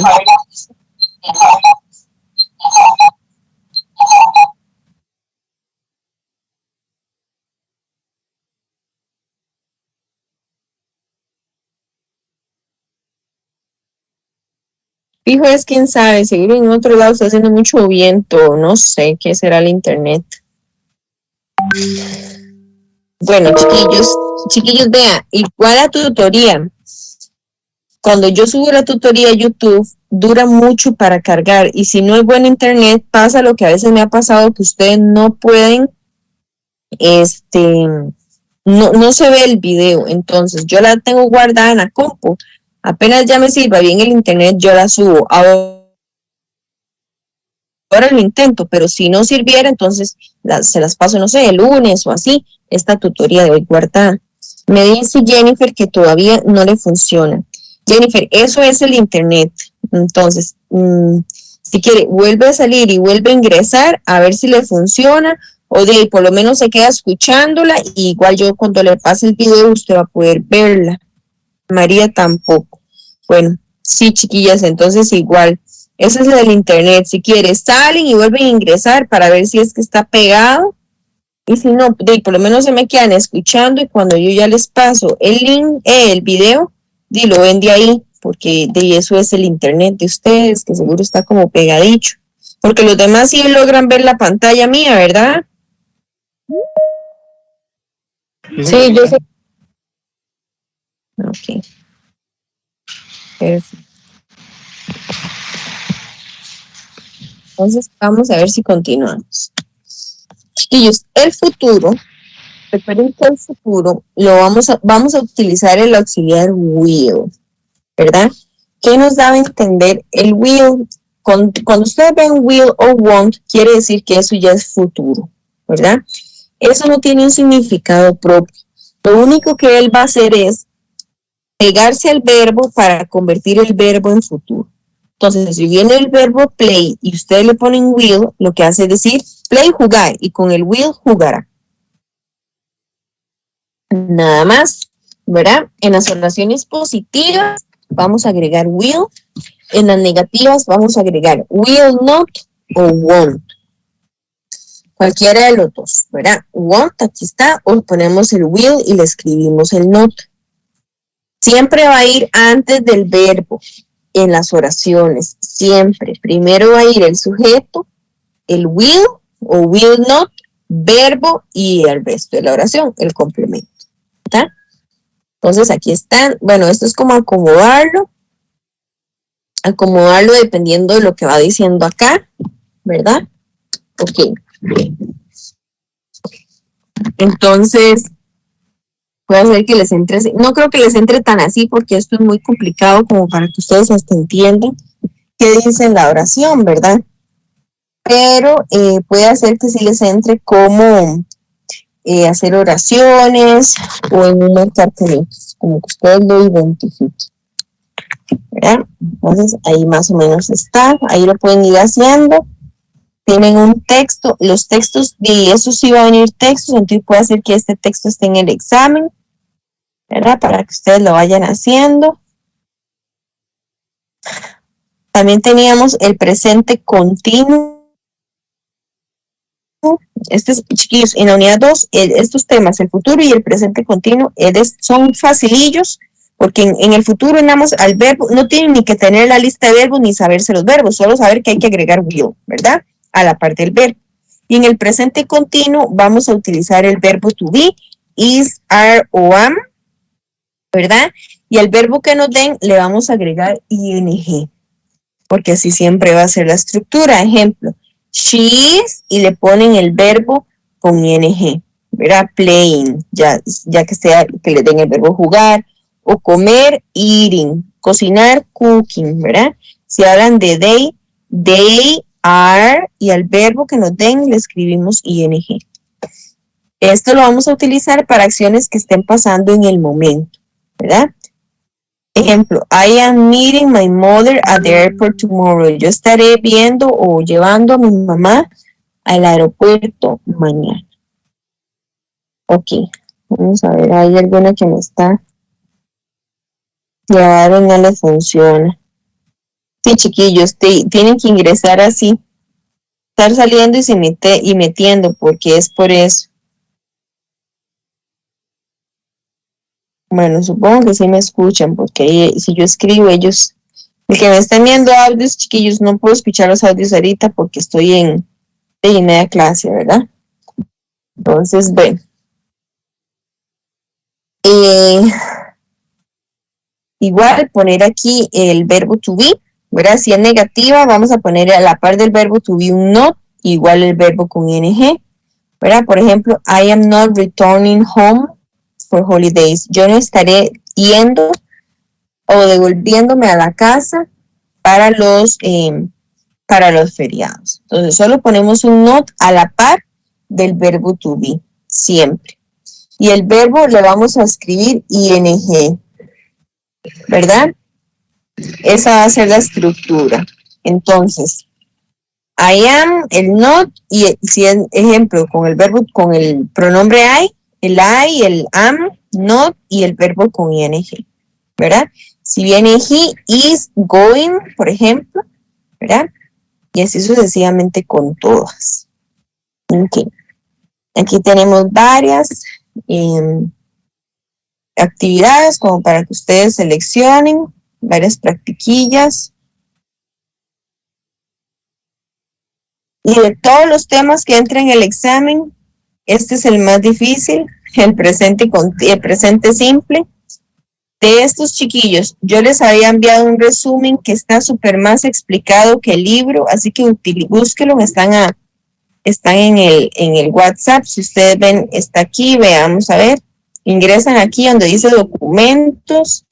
Fijo es quién sabe, seguro en otro lado está haciendo mucho viento, no sé qué será el internet. Bueno, chiquillos, vea, igual la tutoría. Cuando yo subo la tutoría a YouTube, dura mucho para cargar y si no hay buen internet, pasa lo que a veces me ha pasado, que ustedes no pueden, no se ve el video. Entonces yo la tengo guardada en la compu. Apenas ya me sirva bien el internet, yo la subo. Ahora lo intento, pero si no sirviera, entonces se las paso, no sé, el lunes o así, esta tutoría de hoy guardada. Me dice Jennifer que todavía no le funciona. Jennifer, eso es el internet. Entonces, si quiere, vuelve a salir y vuelve a ingresar a ver si le funciona, o de por lo menos se queda escuchándola, y igual yo cuando le pase el video usted va a poder verla. María tampoco. Bueno, sí, chiquillas, entonces igual. Ese es el internet. Si quiere, salen y vuelven a ingresar para ver si es que está pegado. Y si no, por lo menos se me quedan escuchando y cuando yo ya les paso el link, el video, lo ven de ahí, porque de eso es el internet de ustedes, que seguro está como pegadicho. Porque los demás sí logran ver la pantalla mía, ¿verdad? Sí, yo sé. Ok. Perfecto. Entonces vamos a ver si continuamos. Chiquillos, el futuro, recuerden que el futuro lo vamos a utilizar el auxiliar will, ¿verdad? ¿Qué nos da a entender el will? Cuando ustedes ven will o want, quiere decir que eso ya es futuro, ¿verdad? Eso no tiene un significado propio. Lo único que él va a hacer es pegarse al verbo para convertir el verbo en futuro. Entonces, si viene el verbo play y ustedes le ponen will, lo que hace es decir play, jugar, y con el will jugará. Nada más, ¿verdad? En las oraciones positivas vamos a agregar will, en las negativas vamos a agregar will not o won't. Cualquiera de los dos, ¿verdad? Want, aquí está, o ponemos el will y le escribimos el not. Siempre va a ir antes del verbo en las oraciones, siempre. Primero va a ir el sujeto, el will o will not, verbo y el resto de la oración, el complemento. ¿Está? Entonces aquí están, bueno, esto es como acomodarlo dependiendo de lo que va diciendo acá, ¿verdad? Ok. Entonces, puede hacer que les entre, no creo que les entre tan así porque esto es muy complicado como para que ustedes hasta entiendan qué dice la oración, ¿verdad? Pero puede hacer que sí les entre como hacer oraciones o en un marcamiento, como que ustedes lo identifiquen, ¿verdad? Entonces ahí más o menos está, ahí lo pueden ir haciendo. Tienen un texto, los textos, de eso sí va a venir textos, entonces puede hacer que este texto esté en el examen, ¿verdad? Para que ustedes lo vayan haciendo. También teníamos el presente continuo. Chiquillos, en la unidad 2, estos temas, el futuro y el presente continuo, son facilillos, porque en el futuro andamos al verbo, no tienen ni que tener la lista de verbos ni saberse los verbos, solo saber que hay que agregar will, ¿verdad? A la parte del verbo. Y en el presente continuo vamos a utilizar el verbo to be, is, are o am, ¿verdad? Y al verbo que nos den le vamos a agregar ing, porque así siempre va a ser la estructura. Ejemplo, she is, y le ponen el verbo con ing, ¿verdad? Playing, ya que sea que le den el verbo jugar, o comer, eating, cocinar, cooking, ¿verdad? Si hablan de they are, y al verbo que nos den le escribimos ing. Esto lo vamos a utilizar para acciones que estén pasando en el momento, ¿verdad? Ejemplo, I am meeting my mother at the airport tomorrow. Yo estaré viendo o llevando a mi mamá al aeropuerto mañana. Ok, vamos a ver, hay alguna que me está llevando y no le funciona. Sí, chiquillos, tienen que ingresar así, estar saliendo y metiendo, porque es por eso. Bueno, supongo que sí me escuchan, porque si yo escribo, ellos El que me estén viendo audios, chiquillos, no puedo escuchar los audios ahorita porque estoy en media clase, ¿verdad? Entonces, bueno. Igual poner aquí el verbo to be, ¿verdad? Si es negativa, vamos a poner a la par del verbo to be un not, igual el verbo con ing, ¿verdad? Por ejemplo, I am not returning home for holidays. Yo no estaré yendo o devolviéndome a la casa para los feriados. Entonces, solo ponemos un not a la par del verbo to be, siempre. Y el verbo le vamos a escribir ing, ¿verdad? Esa va a ser la estructura. Entonces, I am, el not, y si es ejemplo, con el verbo, con el pronombre I, el am, not, y el verbo con ing, ¿verdad? Si viene he is going, por ejemplo, ¿verdad? Y así sucesivamente con todas. Okay. Aquí tenemos varias actividades como para que ustedes seleccionen varias practiquillas. Y de todos los temas que entran en el examen, este es el más difícil, el presente simple. De estos chiquillos, yo les había enviado un resumen que está súper más explicado que el libro, así que búsquenlo, están en el WhatsApp. Si ustedes ven, está aquí, veamos a ver. Ingresan aquí donde dice documentos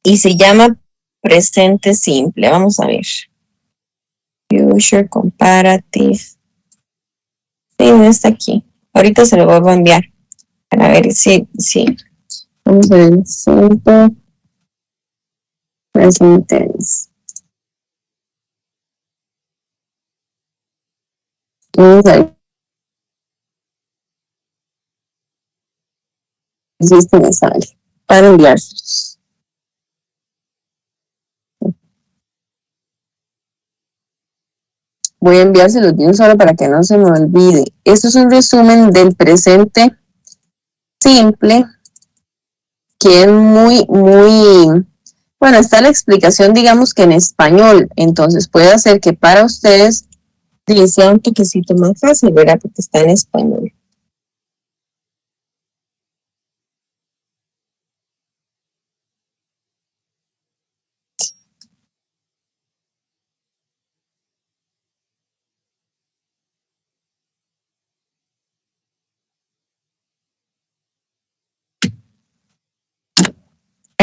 y se llama presente simple. Vamos a ver. Future comparative. Sí, no está aquí. Ahorita se lo vuelvo a enviar para ver si. Vamos a ver. Simple present tense. Vamos a ver. Si esto me sale para enviárselos. Voy a enviárselos de un solo para que no se me olvide. Esto es un resumen del presente simple, que es muy, bueno, está la explicación, digamos que en español, entonces puede hacer que para ustedes sea un toquecito más fácil, ¿verdad? Porque está en español.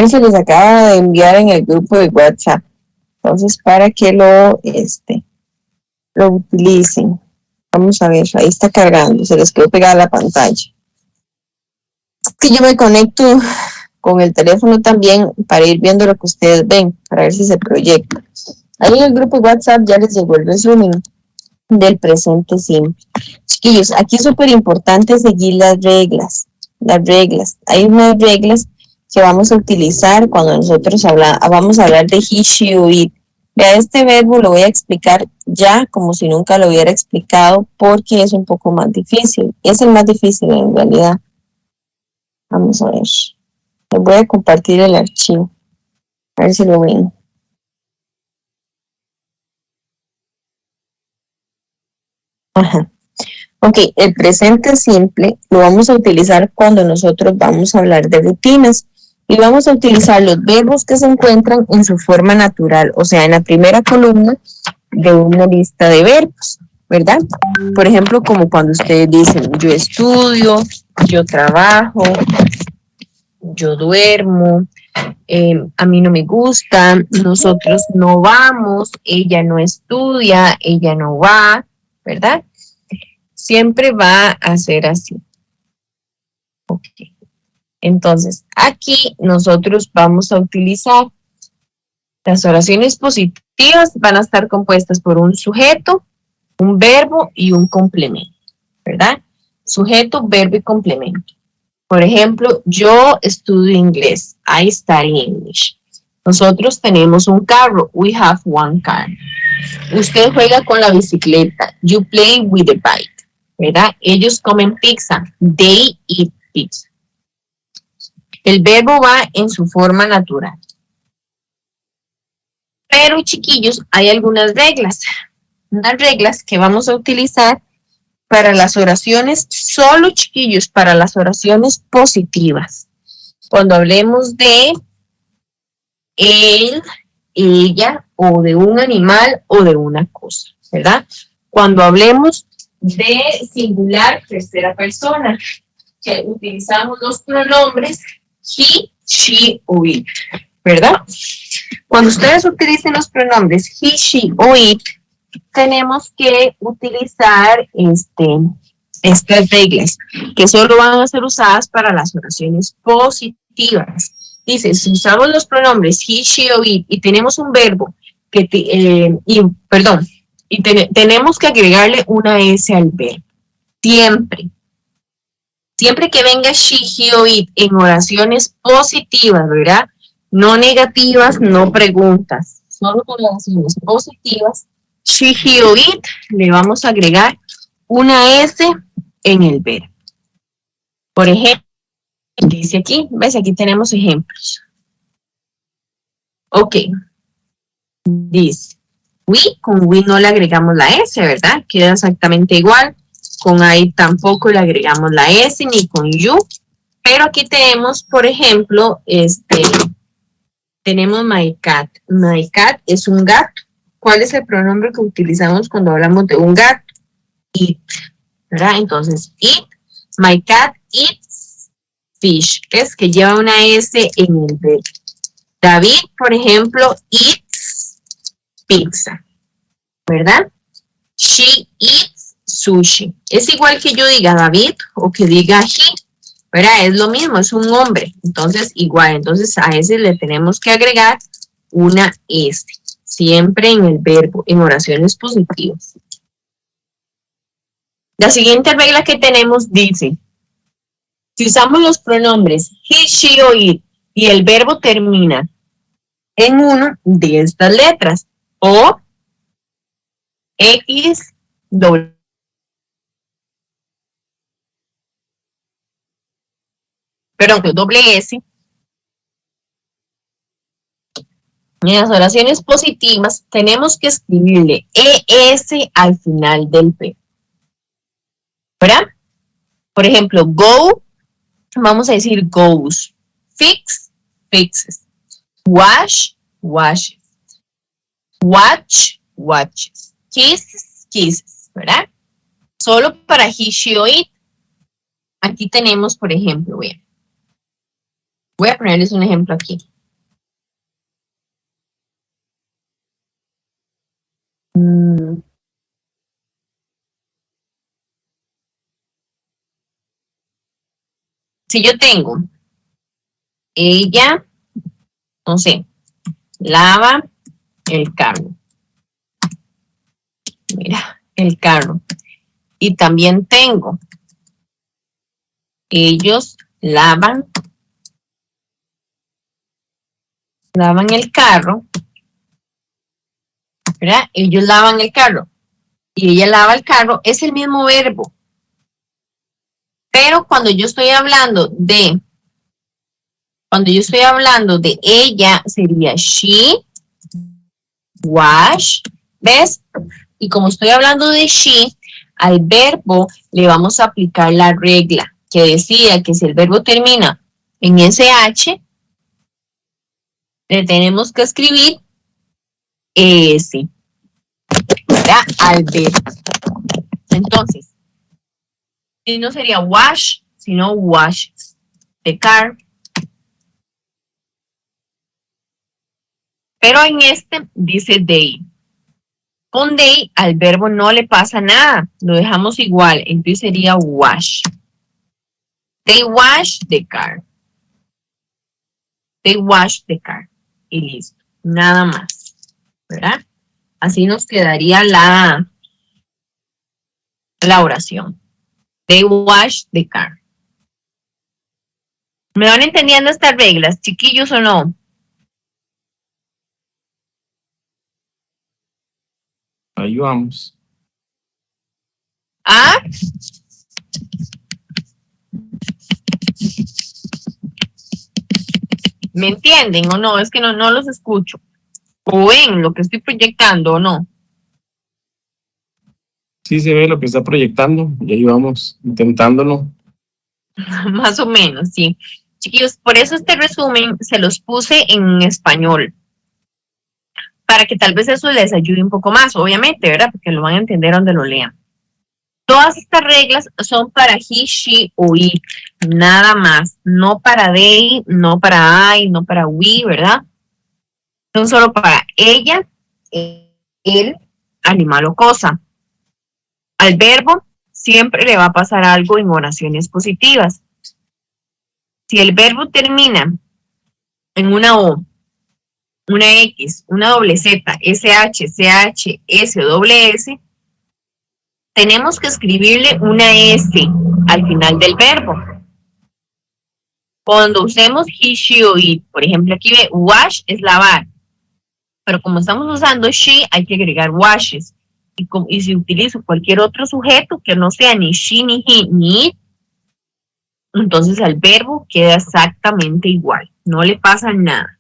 Se les acaba de enviar en el grupo de WhatsApp. Entonces, para que lo utilicen. Vamos a ver, ahí está cargando, se les quedó pegada la pantalla. Es que yo me conecto con el teléfono también para ir viendo lo que ustedes ven, para ver si se proyecta. Ahí en el grupo de WhatsApp ya les llegó el resumen del presente simple. Chiquillos, aquí es súper importante seguir las reglas. Hay unas reglas que vamos a utilizar cuando nosotros vamos a hablar de he, she o it. Vea, este verbo lo voy a explicar ya como si nunca lo hubiera explicado porque es un poco más difícil. Es el más difícil en realidad. Vamos a ver. Les voy a compartir el archivo. A ver si lo ven. Ajá. Ok, el presente simple lo vamos a utilizar cuando nosotros vamos a hablar de rutinas. Y vamos a utilizar los verbos que se encuentran en su forma natural, o sea, en la primera columna de una lista de verbos, ¿verdad? Por ejemplo, como cuando ustedes dicen, yo estudio, yo trabajo, yo duermo, a mí no me gusta, nosotros no vamos, ella no estudia, ella no va, ¿verdad? Siempre va a ser así. Ok. Entonces, aquí nosotros vamos a utilizar las oraciones positivas, van a estar compuestas por un sujeto, un verbo y un complemento, ¿verdad? Sujeto, verbo y complemento. Por ejemplo, yo estudio inglés. I study English. Nosotros tenemos un carro. We have one car. Usted juega con la bicicleta. You play with the bike, ¿verdad? Ellos comen pizza. They eat pizza. El verbo va en su forma natural. Pero, chiquillos, hay algunas reglas. Unas reglas que vamos a utilizar para las oraciones, solo, chiquillos, para las oraciones positivas. Cuando hablemos de él, ella, o de un animal o de una cosa, ¿verdad? Cuando hablemos de singular tercera persona, que utilizamos los pronombres he, she o it, ¿verdad? Cuando ustedes utilicen los pronombres he, she o it, tenemos que utilizar estas reglas que solo van a ser usadas para las oraciones positivas. Dice, si usamos los pronombres he, she o it y tenemos un verbo que tenemos que agregarle una S al verbo. Siempre que venga she, he o it en oraciones positivas, ¿verdad? No negativas, no preguntas, solo con oraciones positivas. She, he o it, le vamos a agregar una S en el verbo. Por ejemplo, dice aquí, ¿ves? Aquí tenemos ejemplos. Ok. Dice, we, con we no le agregamos la S, ¿verdad? Queda exactamente igual. Con I tampoco le agregamos la S, ni con you. Pero aquí tenemos, por ejemplo, tenemos my cat. My cat es un gato. ¿Cuál es el pronombre que utilizamos cuando hablamos de un gato? It, ¿verdad? Entonces, it, my cat eats fish. Es que lleva una S en el verbo. David, por ejemplo, eats pizza, ¿verdad? She eats sushi. Es igual que yo diga David o que diga he, ¿verdad? Es lo mismo, es un hombre. Entonces, igual. Entonces, a ese le tenemos que agregar una S. Siempre en el verbo, en oraciones positivas. La siguiente regla que tenemos dice, si usamos los pronombres he, she o it y el verbo termina en una de estas letras, o X, doble S, en las oraciones positivas tenemos que escribirle ES al final del verbo. ¿Verdad? Por ejemplo, go, vamos a decir goes. Fix, fixes. Wash, washes. Watch, watches. Kiss, kisses. ¿Verdad? Solo para he, she o it. Aquí tenemos, por ejemplo, voy a ponerles un ejemplo aquí. Si yo tengo, ella, no sé, lava el carro. Mira, el carro. Y también tengo, ellos lavan el carro, ¿verdad? Ellos lavan el carro y ella lava el carro, es el mismo verbo. Pero cuando yo estoy hablando de ella, sería she, wash, ¿ves? Y como estoy hablando de she, al verbo le vamos a aplicar la regla que decía que si el verbo termina en SH, le tenemos que escribir ES, ¿verdad? Al verbo. Entonces, si no sería wash, sino washes. The car. Pero en dice they. Con they al verbo no le pasa nada. Lo dejamos igual. Entonces sería wash. They wash the car. They wash the car. Y listo. Nada más. ¿Verdad? Así nos quedaría la oración. They wash the car. ¿Me van entendiendo estas reglas, chiquillos, o no? Ahí vamos. ¿Ah? ¿Me entienden o no? Es que no los escucho. ¿O ven lo que estoy proyectando o no? Sí se ve lo que está proyectando, y ahí vamos, intentándolo. Más o menos, sí. Chiquillos, por eso este resumen se los puse en español, para que tal vez eso les ayude un poco más, obviamente, ¿verdad? Porque lo van a entender donde lo lean. Todas estas reglas son para he, she o it, nada más. No para they, no para I, no para we, ¿verdad? Son solo para ella, él, animal o cosa. Al verbo siempre le va a pasar algo en oraciones positivas. Si el verbo termina en una O, una X, una doble Z, SH, CH, S o doble S, tenemos que escribirle una S al final del verbo. Cuando usemos he, she o it, por ejemplo, aquí ve wash es lavar, pero como estamos usando she, hay que agregar washes. Y si utilizo cualquier otro sujeto que no sea ni she, ni he, ni it, entonces al verbo queda exactamente igual, no le pasa nada.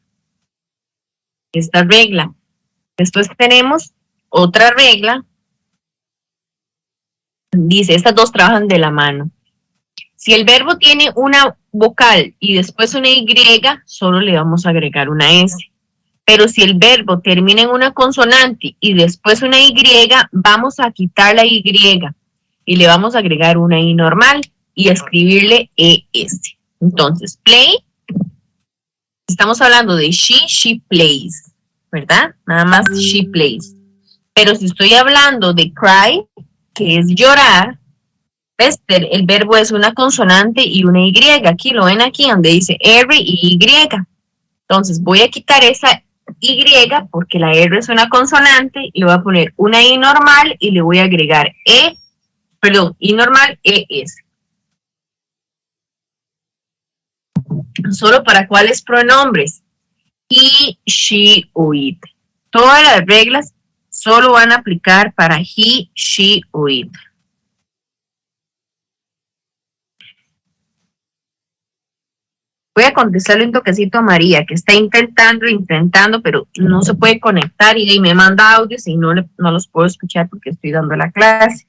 Esta regla. Después tenemos otra regla. Dice, estas dos trabajan de la mano. Si el verbo tiene una vocal y después una Y, solo le vamos a agregar una S. Pero si el verbo termina en una consonante y después una Y, vamos a quitar la Y y le vamos a agregar una I normal y a escribirle ES. Entonces, play, estamos hablando de she plays, ¿verdad? Nada más she plays. Pero si estoy hablando de cry, que es llorar, ¿ves? El verbo es una consonante y una Y. Aquí lo ven aquí donde dice R y Y. Entonces voy a quitar esa Y porque la R es una consonante y le voy a poner una I normal y le voy a agregar I normal, ES. Solo para cuáles pronombres. He, she o it. Todas las reglas solo van a aplicar para he, she o it. Voy a contestarle un toquecito a María, que está intentando, pero no se puede conectar y me manda audios y no los puedo escuchar porque estoy dando la clase.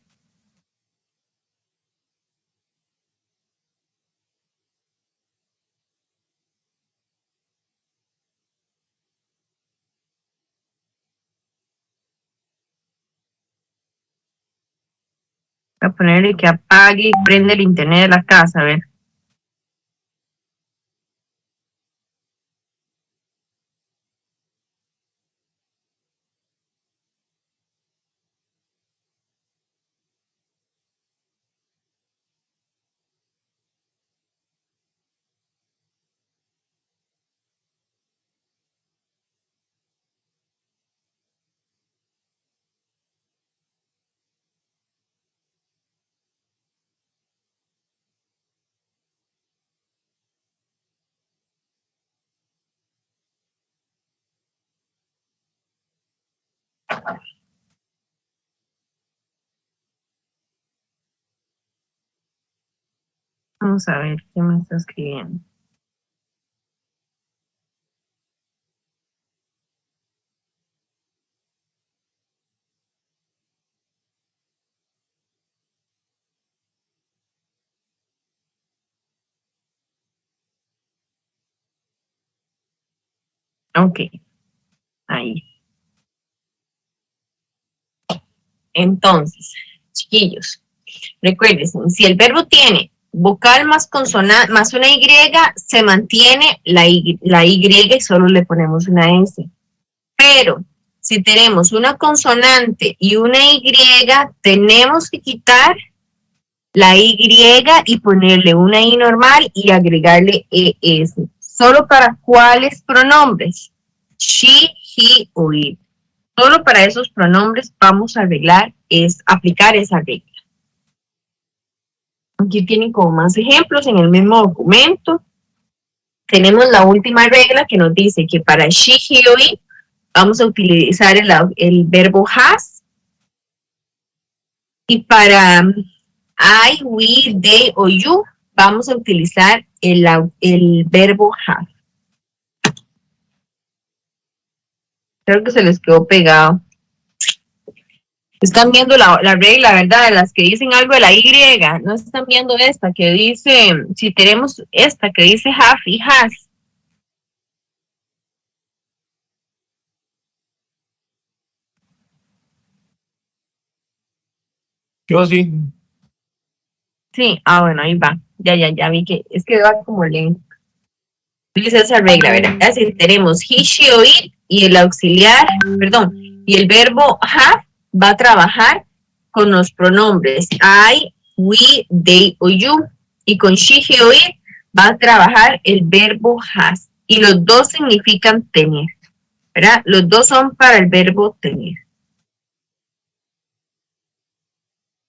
Voy a ponerle que apague y prende el internet de la casa, a ver. Vamos a ver qué me está escribiendo. Ok, ahí. Entonces, chiquillos, recuerden, si el verbo tiene vocal más consonante más una Y, se mantiene la Y y solo le ponemos una S. Pero si tenemos una consonante y una Y, tenemos que quitar la Y y ponerle una I normal y agregarle ES. ¿Solo para cuáles pronombres? She, he o it. Solo para esos pronombres vamos a aplicar esa regla. Aquí tienen como más ejemplos en el mismo documento. Tenemos la última regla que nos dice que para she, he o it vamos a utilizar el verbo has. Y para I, we, they o you vamos a utilizar el verbo have. Creo que se les quedó pegado. Están viendo la regla, ¿verdad? Las que dicen algo de la Y. No están viendo esta que dice, si tenemos esta que dice have y has. Yo sí. Sí, bueno, ahí va. Ya vi que es que va como lento. Utiliza esa regla, ¿verdad? Si tenemos he, she o it y el auxiliar, perdón, y el verbo have va a trabajar con los pronombres I, we, they o you. Y con she, he o it va a trabajar el verbo has. Y los dos significan tener, ¿verdad? Los dos son para el verbo tener.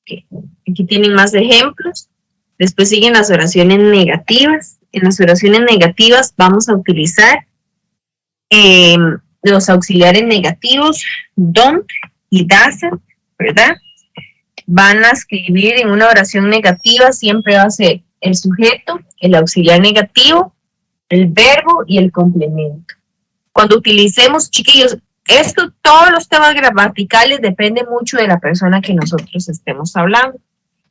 Okay. Aquí tienen más ejemplos. Después siguen las oraciones negativas. En las oraciones negativas vamos a utilizar los auxiliares negativos, don't y doesn't, ¿verdad? Van a escribir en una oración negativa, siempre va a ser el sujeto, el auxiliar negativo, el verbo y el complemento. Cuando utilicemos, chiquillos, todos los temas gramaticales dependen mucho de la persona que nosotros estemos hablando.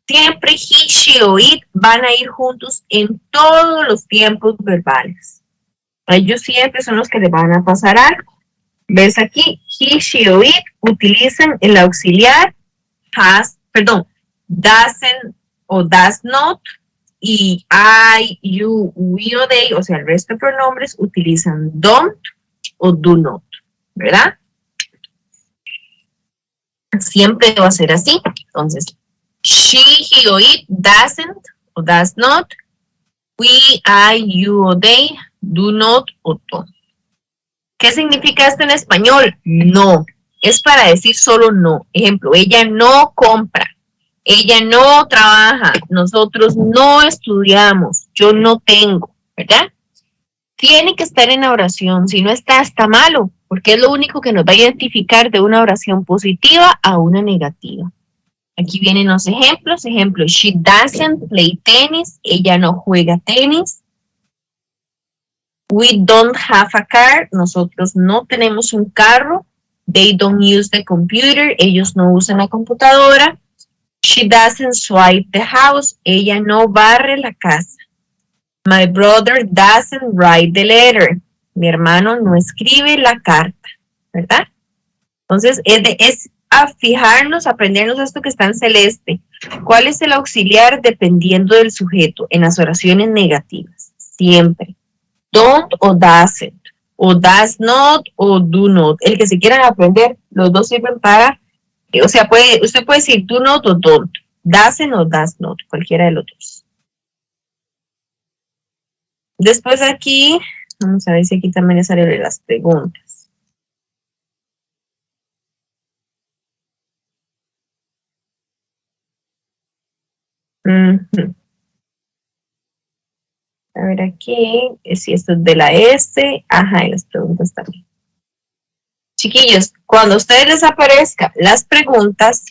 Siempre he, she o it van a ir juntos en todos los tiempos verbales. Ellos siempre son los que les van a pasar algo. ¿Ves aquí? He, she o it utilizan el auxiliar has, doesn't o does not, y I, you, we o they, o sea, el resto de pronombres utilizan don't o do not, ¿verdad? Siempre va a ser así. Entonces, she, he o it doesn't o does not. We, I, you o they do not o don't. ¿Qué significa esto en español? No. Es para decir solo no. Ejemplo, ella no compra. Ella no trabaja. Nosotros no estudiamos. Yo no tengo. ¿Verdad? Tiene que estar en la oración. Si no está, está malo. Porque es lo único que nos va a identificar de una oración positiva a una negativa. Aquí vienen los ejemplos. Ejemplo, she doesn't play tennis. Ella no juega tenis. We don't have a car. Nosotros no tenemos un carro. They don't use the computer. Ellos no usan la computadora. She doesn't swipe the house. Ella no barre la casa. My brother doesn't write the letter. Mi hermano no escribe la carta. ¿Verdad? Entonces, es a fijarnos, aprendernos esto que está en celeste. ¿Cuál es el auxiliar dependiendo del sujeto en las oraciones negativas? Siempre. Don't o doesn't, o does not o do not. El que se quieran aprender, los dos sirven para, o sea, usted puede decir do not o don't, doesn't o does not, cualquiera de los dos. Después aquí, vamos a ver si aquí también les salen las preguntas. A ver aquí, si esto es de la S, ajá, y las preguntas también. Chiquillos, cuando a ustedes les aparezcan las preguntas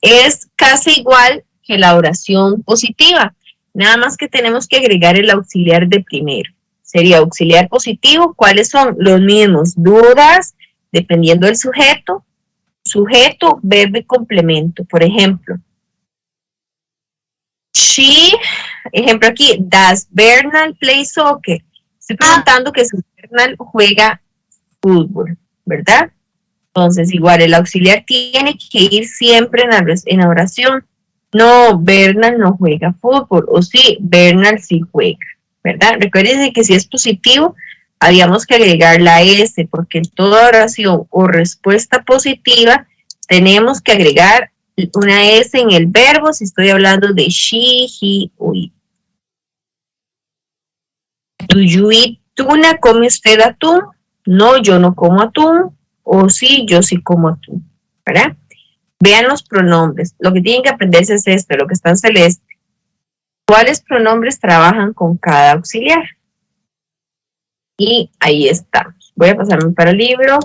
es casi igual que la oración positiva, nada más que tenemos que agregar el auxiliar de primero. Sería auxiliar positivo, ¿cuáles son? Los mismos, dudas, dependiendo del sujeto, verbo y complemento. Por ejemplo, she, ejemplo aquí, does Bernal play soccer? Estoy preguntando que si Bernal juega fútbol, ¿verdad? Entonces, igual, el auxiliar tiene que ir siempre en la oración. No, Bernal no juega fútbol, o sí, Bernal sí juega, ¿verdad? Recuerden que si es positivo, habíamos que agregar la S, porque en toda oración o respuesta positiva tenemos que agregar una S en el verbo si estoy hablando de she, he o it. Do you eat tuna? ¿Come usted atún? No, yo no como atún. O sí, yo sí como atún. ¿Verdad? Vean los pronombres. Lo que tienen que aprenderse es esto, lo que está en celeste. ¿Cuáles pronombres trabajan con cada auxiliar? Y ahí estamos. Voy a pasarme para el libro.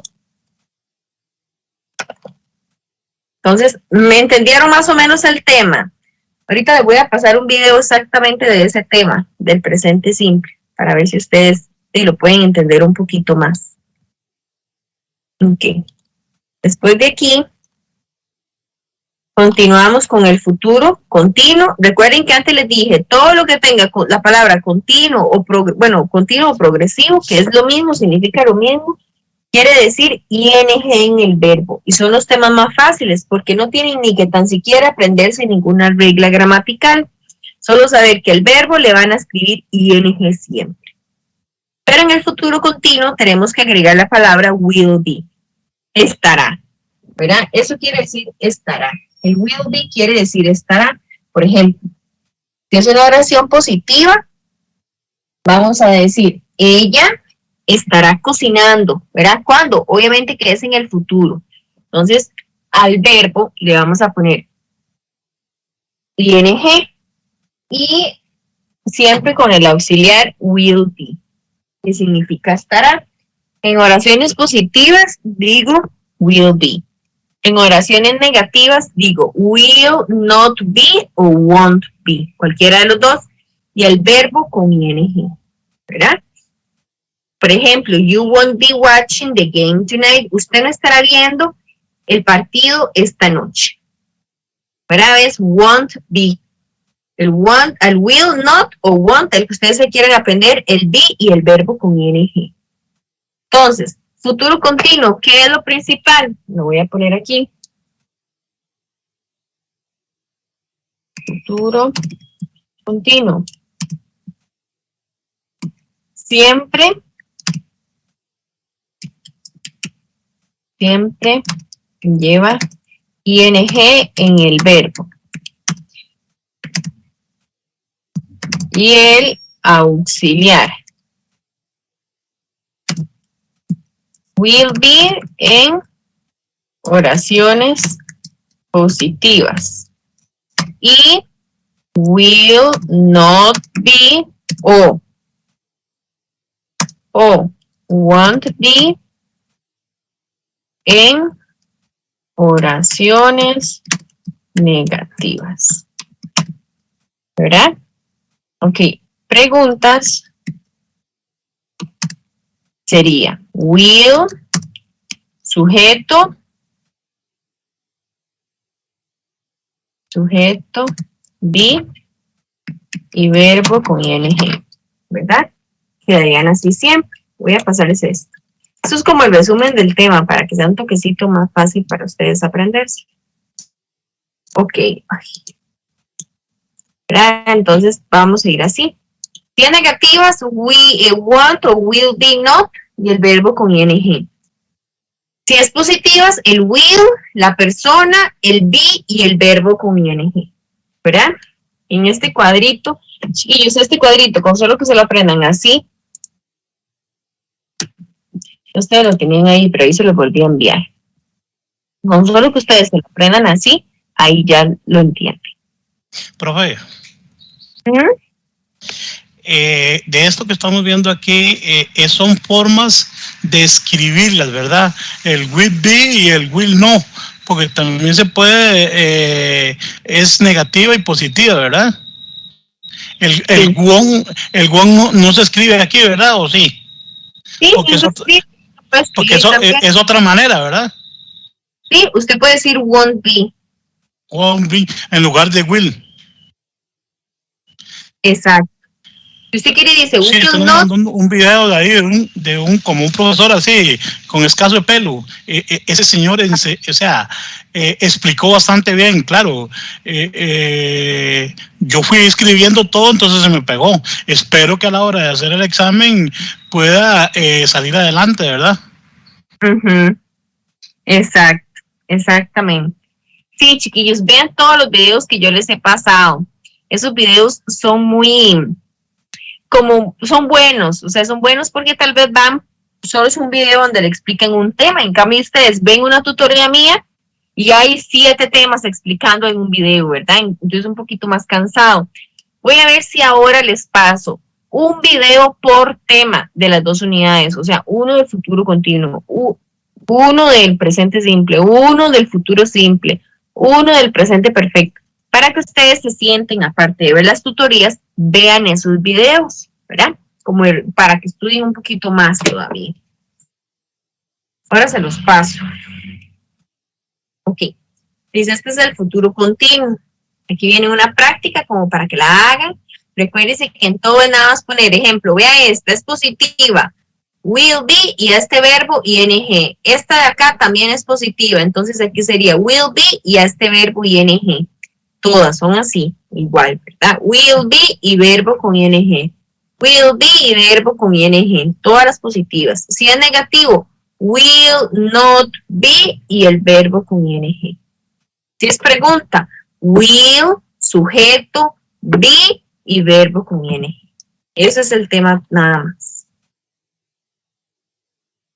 Entonces, ¿me entendieron más o menos el tema? Ahorita les voy a pasar un video exactamente de ese tema, del presente simple, para ver si ustedes y lo pueden entender un poquito más. Ok. Después de aquí, continuamos con el futuro continuo. Recuerden que antes les dije, todo lo que tenga la palabra continuo o continuo o progresivo, que es lo mismo, significa lo mismo, quiere decir ing en el verbo. Y son los temas más fáciles porque no tienen ni que tan siquiera aprenderse ninguna regla gramatical. Solo saber que el verbo le van a escribir ing siempre. Pero en el futuro continuo tenemos que agregar la palabra will be. Estará, ¿verdad? Eso quiere decir estará. El will be quiere decir estará. Por ejemplo, si es una oración positiva, vamos a decir, ella estará cocinando, ¿verdad? ¿Cuándo? Obviamente que es en el futuro. Entonces, al verbo le vamos a poner ing y siempre con el auxiliar will be, que significa estará. En oraciones positivas digo will be. En oraciones negativas digo will not be o won't be, cualquiera de los dos, y el verbo con ing, ¿verdad? Por ejemplo, you won't be watching the game tonight. Usted no estará viendo el partido esta noche. ¿Verdad? Es won't be. El want, el will not o want, el que ustedes se quieren aprender, el be y el verbo con ing. Entonces, futuro continuo, ¿qué es lo principal? Lo voy a poner aquí. Futuro continuo. Siempre lleva ing en el verbo. Y el auxiliar. Will be en oraciones positivas. Y will not be o won't be en oraciones negativas. ¿Verdad? Ok, preguntas sería will, sujeto, be y verbo con ing, ¿verdad? Quedarían así siempre. Voy a pasarles esto. Esto es como el resumen del tema para que sea un toquecito más fácil para ustedes aprenderse. Ok. Entonces vamos a ir así. Si es negativas, want o will be not y el verbo con ing. Si es positivas, el will, la persona, el be y el verbo con ing. ¿Verdad? En este cuadrito, chiquillos, este cuadrito, con solo que se lo aprendan así. Ustedes lo tenían ahí, pero ahí se lo volví a enviar. Con solo que ustedes se lo aprendan así, ahí ya lo entienden. Profe, de esto que estamos viendo aquí, son formas de escribirlas, ¿verdad? El will be y el will no, porque también se puede, es negativa y positiva, ¿verdad? El won't no se escribe aquí, ¿verdad? ¿O sí? Sí, porque eso es otra manera, ¿verdad? Sí, usted puede decir won't be. Won't be en lugar de will. Exacto. Si usted quiere dice sí, will not. Un video de ahí como un profesor así con escaso de pelo. Ese señor, explicó bastante bien, claro. Yo fui escribiendo todo, entonces se me pegó. Espero que a la hora de hacer el examen pueda salir adelante, ¿verdad? Exacto, exactamente. Sí, chiquillos, vean todos los videos que yo les he pasado. Esos videos son son buenos, o sea, son buenos porque tal vez solo es un video donde le explican un tema, en cambio ustedes ven una tutoría mía y hay 7 temas explicando en un video, ¿verdad? Entonces un poquito más cansado. Voy a ver si ahora les paso un video por tema de las 2 unidades, o sea, uno del futuro continuo, uno del presente simple, uno del futuro simple, uno del presente perfecto, para que ustedes se sienten, aparte de ver las tutorías, vean esos videos, ¿verdad? como para que estudien un poquito más todavía. Ahora se los paso. Ok. Dice, este es el futuro continuo. Aquí viene una práctica como para que la hagan. Recuérdense que en todo es nada más poner ejemplo. Vea esta, es positiva. Will be y este verbo ing. Esta de acá también es positiva. Entonces aquí sería will be y a este verbo ing. Todas son así, igual, ¿verdad? Will be y verbo con ing. Will be y verbo con ing. Todas las positivas. Si es negativo, will not be y el verbo con ing. Si es pregunta, will, sujeto, be y verbo con ing. Ese es el tema nada más.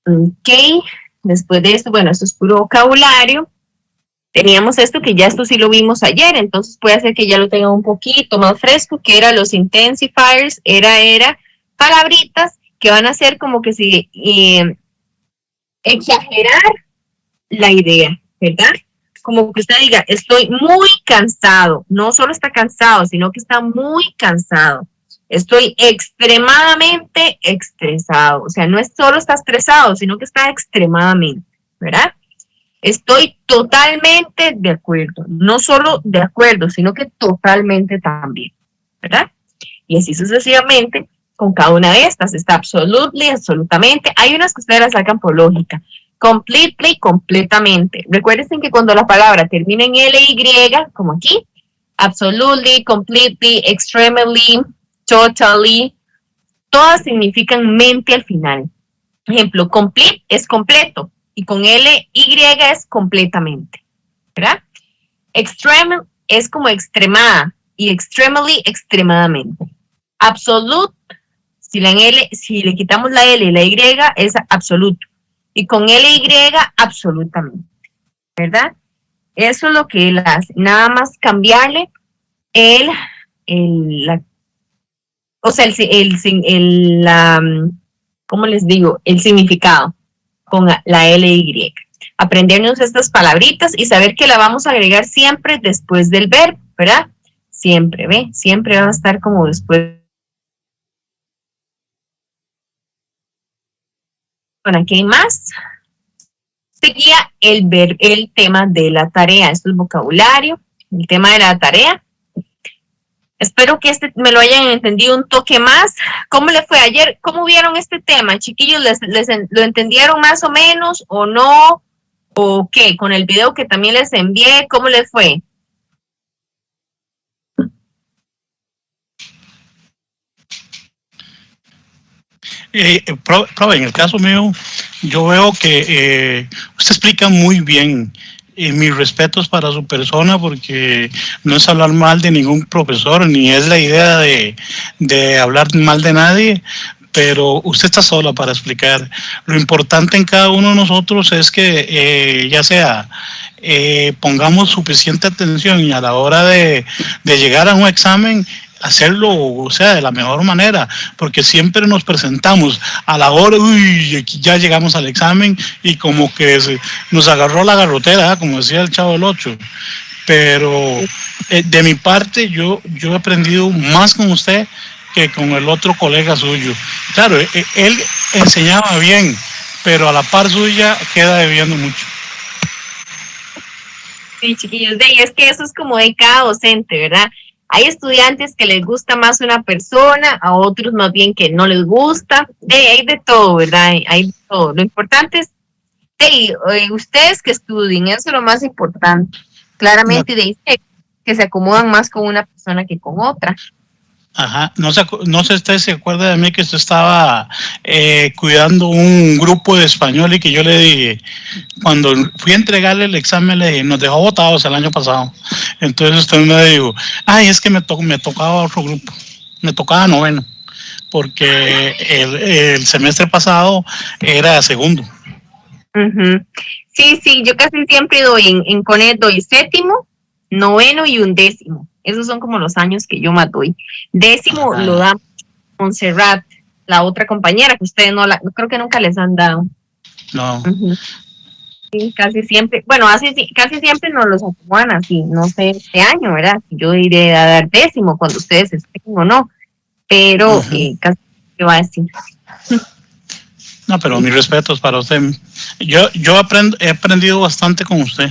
Ok, después de esto, bueno, esto es puro vocabulario. Teníamos esto que ya esto sí lo vimos ayer, entonces puede ser que ya lo tengan un poquito más fresco, que era los intensifiers, era palabritas que van a ser como que si exagerar la idea, ¿verdad? Como que usted diga, estoy muy cansado, no solo está cansado, sino que está muy cansado. Estoy extremadamente estresado, o sea, no es solo está estresado, sino que está extremadamente, ¿verdad? Estoy totalmente de acuerdo, no solo de acuerdo, sino que totalmente también, ¿verdad? Y así sucesivamente con cada una de estas. Está absolutely, absolutamente. Hay unas que ustedes las sacan por lógica. Completely, completamente. Recuerden que cuando la palabra termina en ly, como aquí, absolutely, completely, extremely, totally, todas significan mente al final. Ejemplo, complete es completo y con ly es completamente, ¿verdad? Extreme es como extremada y extremely, extremadamente. Absolute, si le quitamos la L y la Y, es absoluto. Y con ly, absolutamente, ¿verdad? Eso es lo que él hace. Nada más cambiarle ¿cómo les digo? El significado con la ly. Aprendernos estas palabritas y saber que la vamos a agregar siempre después del verbo, ¿verdad? Siempre, ¿ve? Siempre va a estar como después. Bueno, aquí hay más. Seguía el tema de la tarea. Esto es vocabulario, el tema de la tarea. Espero que me lo hayan entendido un toque más. ¿Cómo le fue ayer? ¿Cómo vieron este tema? Chiquillos, ¿lo entendieron más o menos o no? ¿O qué? Con el video que también les envié, ¿cómo les fue? Profe, en el caso mío, yo veo que usted explica muy bien. Mis respetos para su persona, porque no es hablar mal de ningún profesor, ni es la idea de hablar mal de nadie, pero usted está sola para explicar. Lo importante en cada uno de nosotros es que ya sea pongamos suficiente atención y a la hora de llegar a un examen, hacerlo, o sea, de la mejor manera, porque siempre nos presentamos a la hora, aquí ya llegamos al examen y como que nos agarró la garrotera, como decía el Chavo del Ocho. Pero de mi parte, yo he aprendido más con usted que con el otro colega suyo. Claro, él enseñaba bien, pero a la par suya queda debiendo mucho. Sí, chiquillos, es que eso es como de cada docente, ¿verdad? Hay estudiantes que les gusta más una persona, a otros más bien que no les gusta. Hay de todo, ¿verdad? Hay de todo. Lo importante es ustedes que estudien, eso es lo más importante. Claramente que se acomodan más con una persona que con otra. Ajá, no sé si usted se acuerda de mí que usted estaba cuidando un grupo de español y que yo le dije, cuando fui a entregarle el examen, le dije, nos dejó botados el año pasado. Entonces usted me dijo, ay, es que me tocaba otro grupo, me tocaba noveno, porque el semestre pasado era segundo. Uh-huh. Sí, yo casi siempre doy en CONET, doy séptimo, noveno y undécimo. Esos son como los años que yo más doy. Décimo lo da Montserrat, la otra compañera, que ustedes creo que nunca les han dado. No. Uh-huh. Sí, casi siempre, bueno, casi siempre nos los acomodan así, no sé, este año, ¿verdad? Yo iré a dar décimo cuando ustedes estén o no, pero casi ¿qué va a decir? No, pero mis respetos para usted. Yo he aprendido bastante con usted.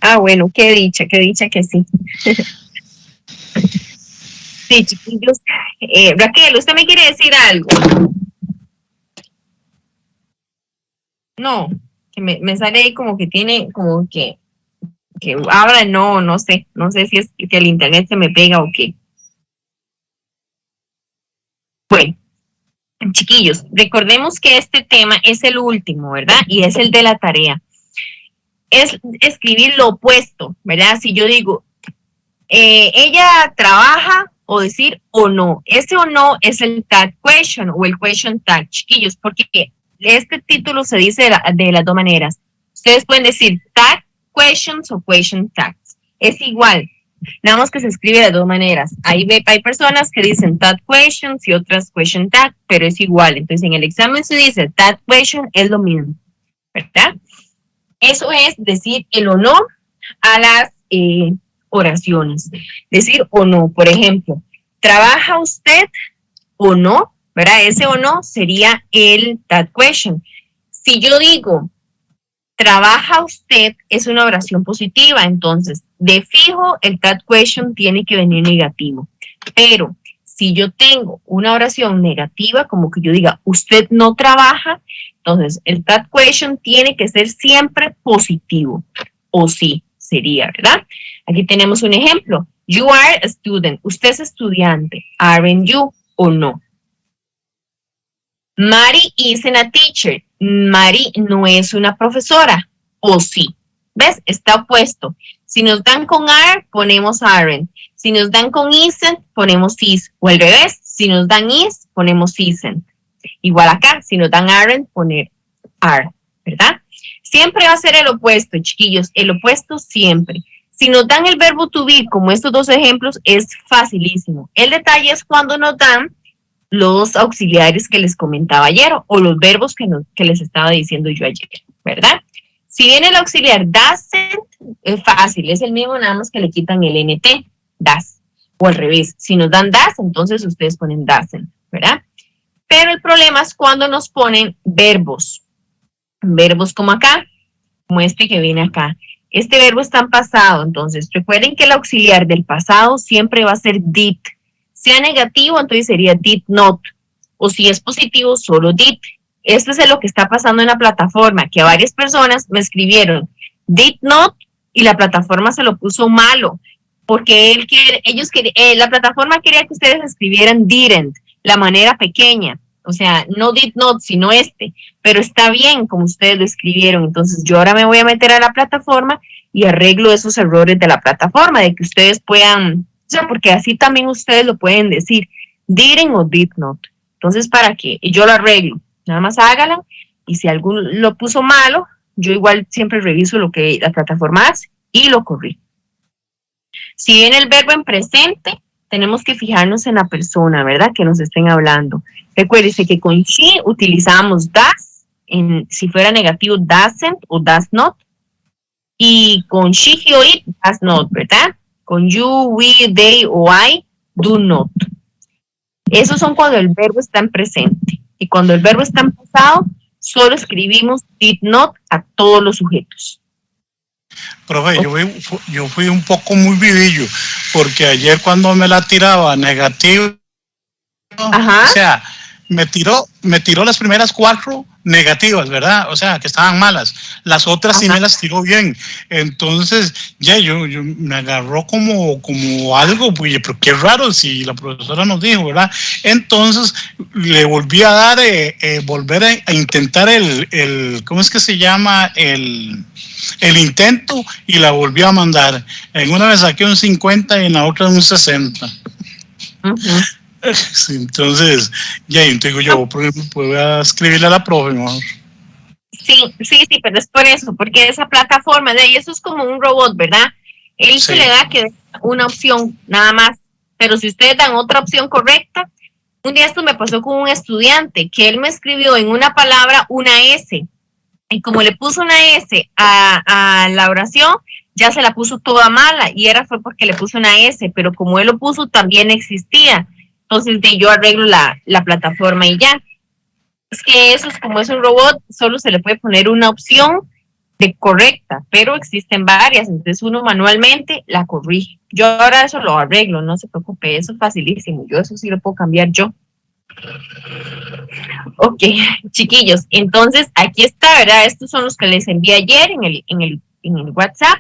Ah, bueno, qué dicha que sí. Sí, chiquillos. Raquel, ¿usted me quiere decir algo? No, que me sale ahí como que tiene, como que habla, no sé si es que el internet se me pega o qué. Bueno, chiquillos, recordemos que este tema es el último, ¿verdad? Y es el de la tarea. Es escribir lo opuesto, ¿verdad? Si yo digo, ella trabaja, o decir o no. Ese o no es el tag question o el question tag, chiquillos, porque este título se dice de las dos maneras. Ustedes pueden decir tag questions o question tags. Es igual, nada más que se escribe de las dos maneras. Hay personas que dicen tag questions y otras question tag, pero es igual. Entonces, en el examen se dice tag question, es lo mismo, ¿verdad? Eso es decir el o no a las oraciones. Decir o no, por ejemplo, ¿trabaja usted o no? ¿Verdad? Ese o no sería el that question. Si yo digo, ¿trabaja usted? Es una oración positiva, entonces, de fijo, el that question tiene que venir negativo. Pero si yo tengo una oración negativa, como que yo diga, usted no trabaja, entonces el that question tiene que ser siempre positivo, o sí, sería, ¿verdad? Aquí tenemos un ejemplo. You are a student. Usted es estudiante. Aren't you o no? Mary isn't a teacher. Mary no es una profesora. O sí. ¿Ves? Está opuesto. Si nos dan con are, ponemos aren't. Si nos dan con isn't, ponemos is. O al revés. Si nos dan is, ponemos isn't. Igual acá. Si nos dan aren't, poner are. ¿Verdad? Siempre va a ser el opuesto, chiquillos. El opuesto siempre. Si nos dan el verbo to be, como estos dos ejemplos, es facilísimo. El detalle es cuando nos dan los auxiliares que les comentaba ayer o los verbos que les estaba diciendo yo ayer, ¿verdad? Si viene el auxiliar doesn't, es fácil, es el mismo, nada más que le quitan el nt, does. O al revés, si nos dan does, entonces ustedes ponen doesn't, ¿verdad? Pero el problema es cuando nos ponen verbos. Verbos como acá, como este que viene acá. Este verbo está en pasado, entonces recuerden que el auxiliar del pasado siempre va a ser did. Sea negativo, entonces sería did not. O si es positivo, solo did. Esto es lo que está pasando en la plataforma, que varias personas me escribieron did not y la plataforma se lo puso malo, porque la plataforma quería que ustedes escribieran didn't, la manera pequeña. O sea, no did not, sino pero está bien como ustedes lo escribieron. Entonces yo ahora me voy a meter a la plataforma y arreglo esos errores de la plataforma, de que ustedes puedan, o sea, porque así también ustedes lo pueden decir, didn't o did not. Entonces, ¿para qué? Y yo lo arreglo, nada más hágalo, y si alguno lo puso malo, yo igual siempre reviso lo que la plataforma hace y lo corrijo. Si viene el verbo en presente, tenemos que fijarnos en la persona, ¿verdad? Que nos estén hablando. Recuérdense que con she utilizamos does, si fuera negativo doesn't o does not, y con she, he o it, does not, ¿verdad? Con you, we, they o I, do not. Esos son cuando el verbo está en presente. Y cuando el verbo está en pasado, solo escribimos did not a todos los sujetos. Profe, yo fui un poco muy vivillo, porque ayer cuando me la tiraba negativo, Ajá. O sea, me tiró las primeras 4 negativas, ¿verdad? O sea, que estaban malas. Las otras sí me las tiró bien. Entonces, ya yo me agarró como algo, pues, pero qué raro si la profesora nos dijo, ¿verdad? Entonces, le volví a dar, volver a intentar ¿cómo es que se llama? El intento, y la volví a mandar. En una me saqué un 50 y en la otra un 60. Uh-huh. Sí, entonces, ya digo yo, voy a escribirle a la profe, ¿no? Sí, pero es por eso, porque esa plataforma de ahí, eso es como un robot, ¿verdad? Él se le da que una opción, nada más, pero si ustedes dan otra opción correcta, un día esto me pasó con un estudiante, que él me escribió en una palabra una S, y como le puso una S a la oración, ya se la puso toda mala, y fue porque le puso una S, pero como él lo puso, también existía. Entonces yo arreglo la plataforma y ya. Es que eso es como es un robot, solo se le puede poner una opción de correcta, pero existen varias, entonces uno manualmente la corrige. Yo ahora eso lo arreglo, no se preocupe, eso es facilísimo, yo eso sí lo puedo cambiar yo. Ok, chiquillos, entonces aquí está, ¿verdad? Estos son los que les envié ayer en el WhatsApp.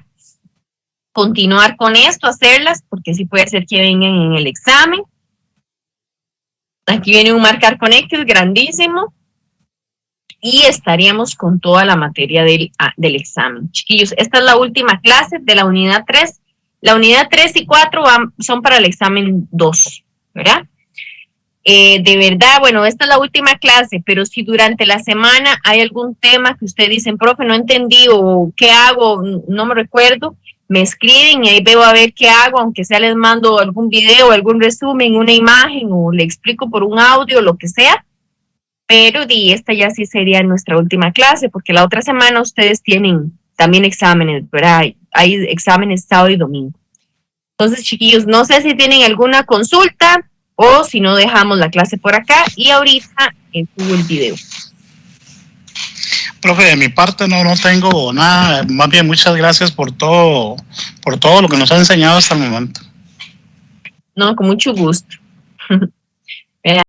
Continuar con esto, hacerlas, porque sí puede ser que vengan en el examen. Aquí viene un marcar con X grandísimo. Y estaríamos con toda la materia del examen. Chiquillos, esta es la última clase de la unidad 3. La unidad 3 y 4 son para el examen 2, ¿verdad? De verdad, bueno, esta es la última clase, pero si durante la semana hay algún tema que ustedes dicen, profe, no entendí o qué hago, no me recuerdo, me escriben y ahí veo a ver qué hago, aunque sea les mando algún video, algún resumen, una imagen o le explico por un audio, lo que sea. Pero esta ya sí sería nuestra última clase, porque la otra semana ustedes tienen también exámenes, ¿verdad? Hay exámenes sábado y domingo. Entonces, chiquillos, no sé si tienen alguna consulta o si no dejamos la clase por acá y ahorita subo el video. Profe, de mi parte no tengo nada, más bien muchas gracias por todo lo que nos ha enseñado hasta el momento. No, con mucho gusto.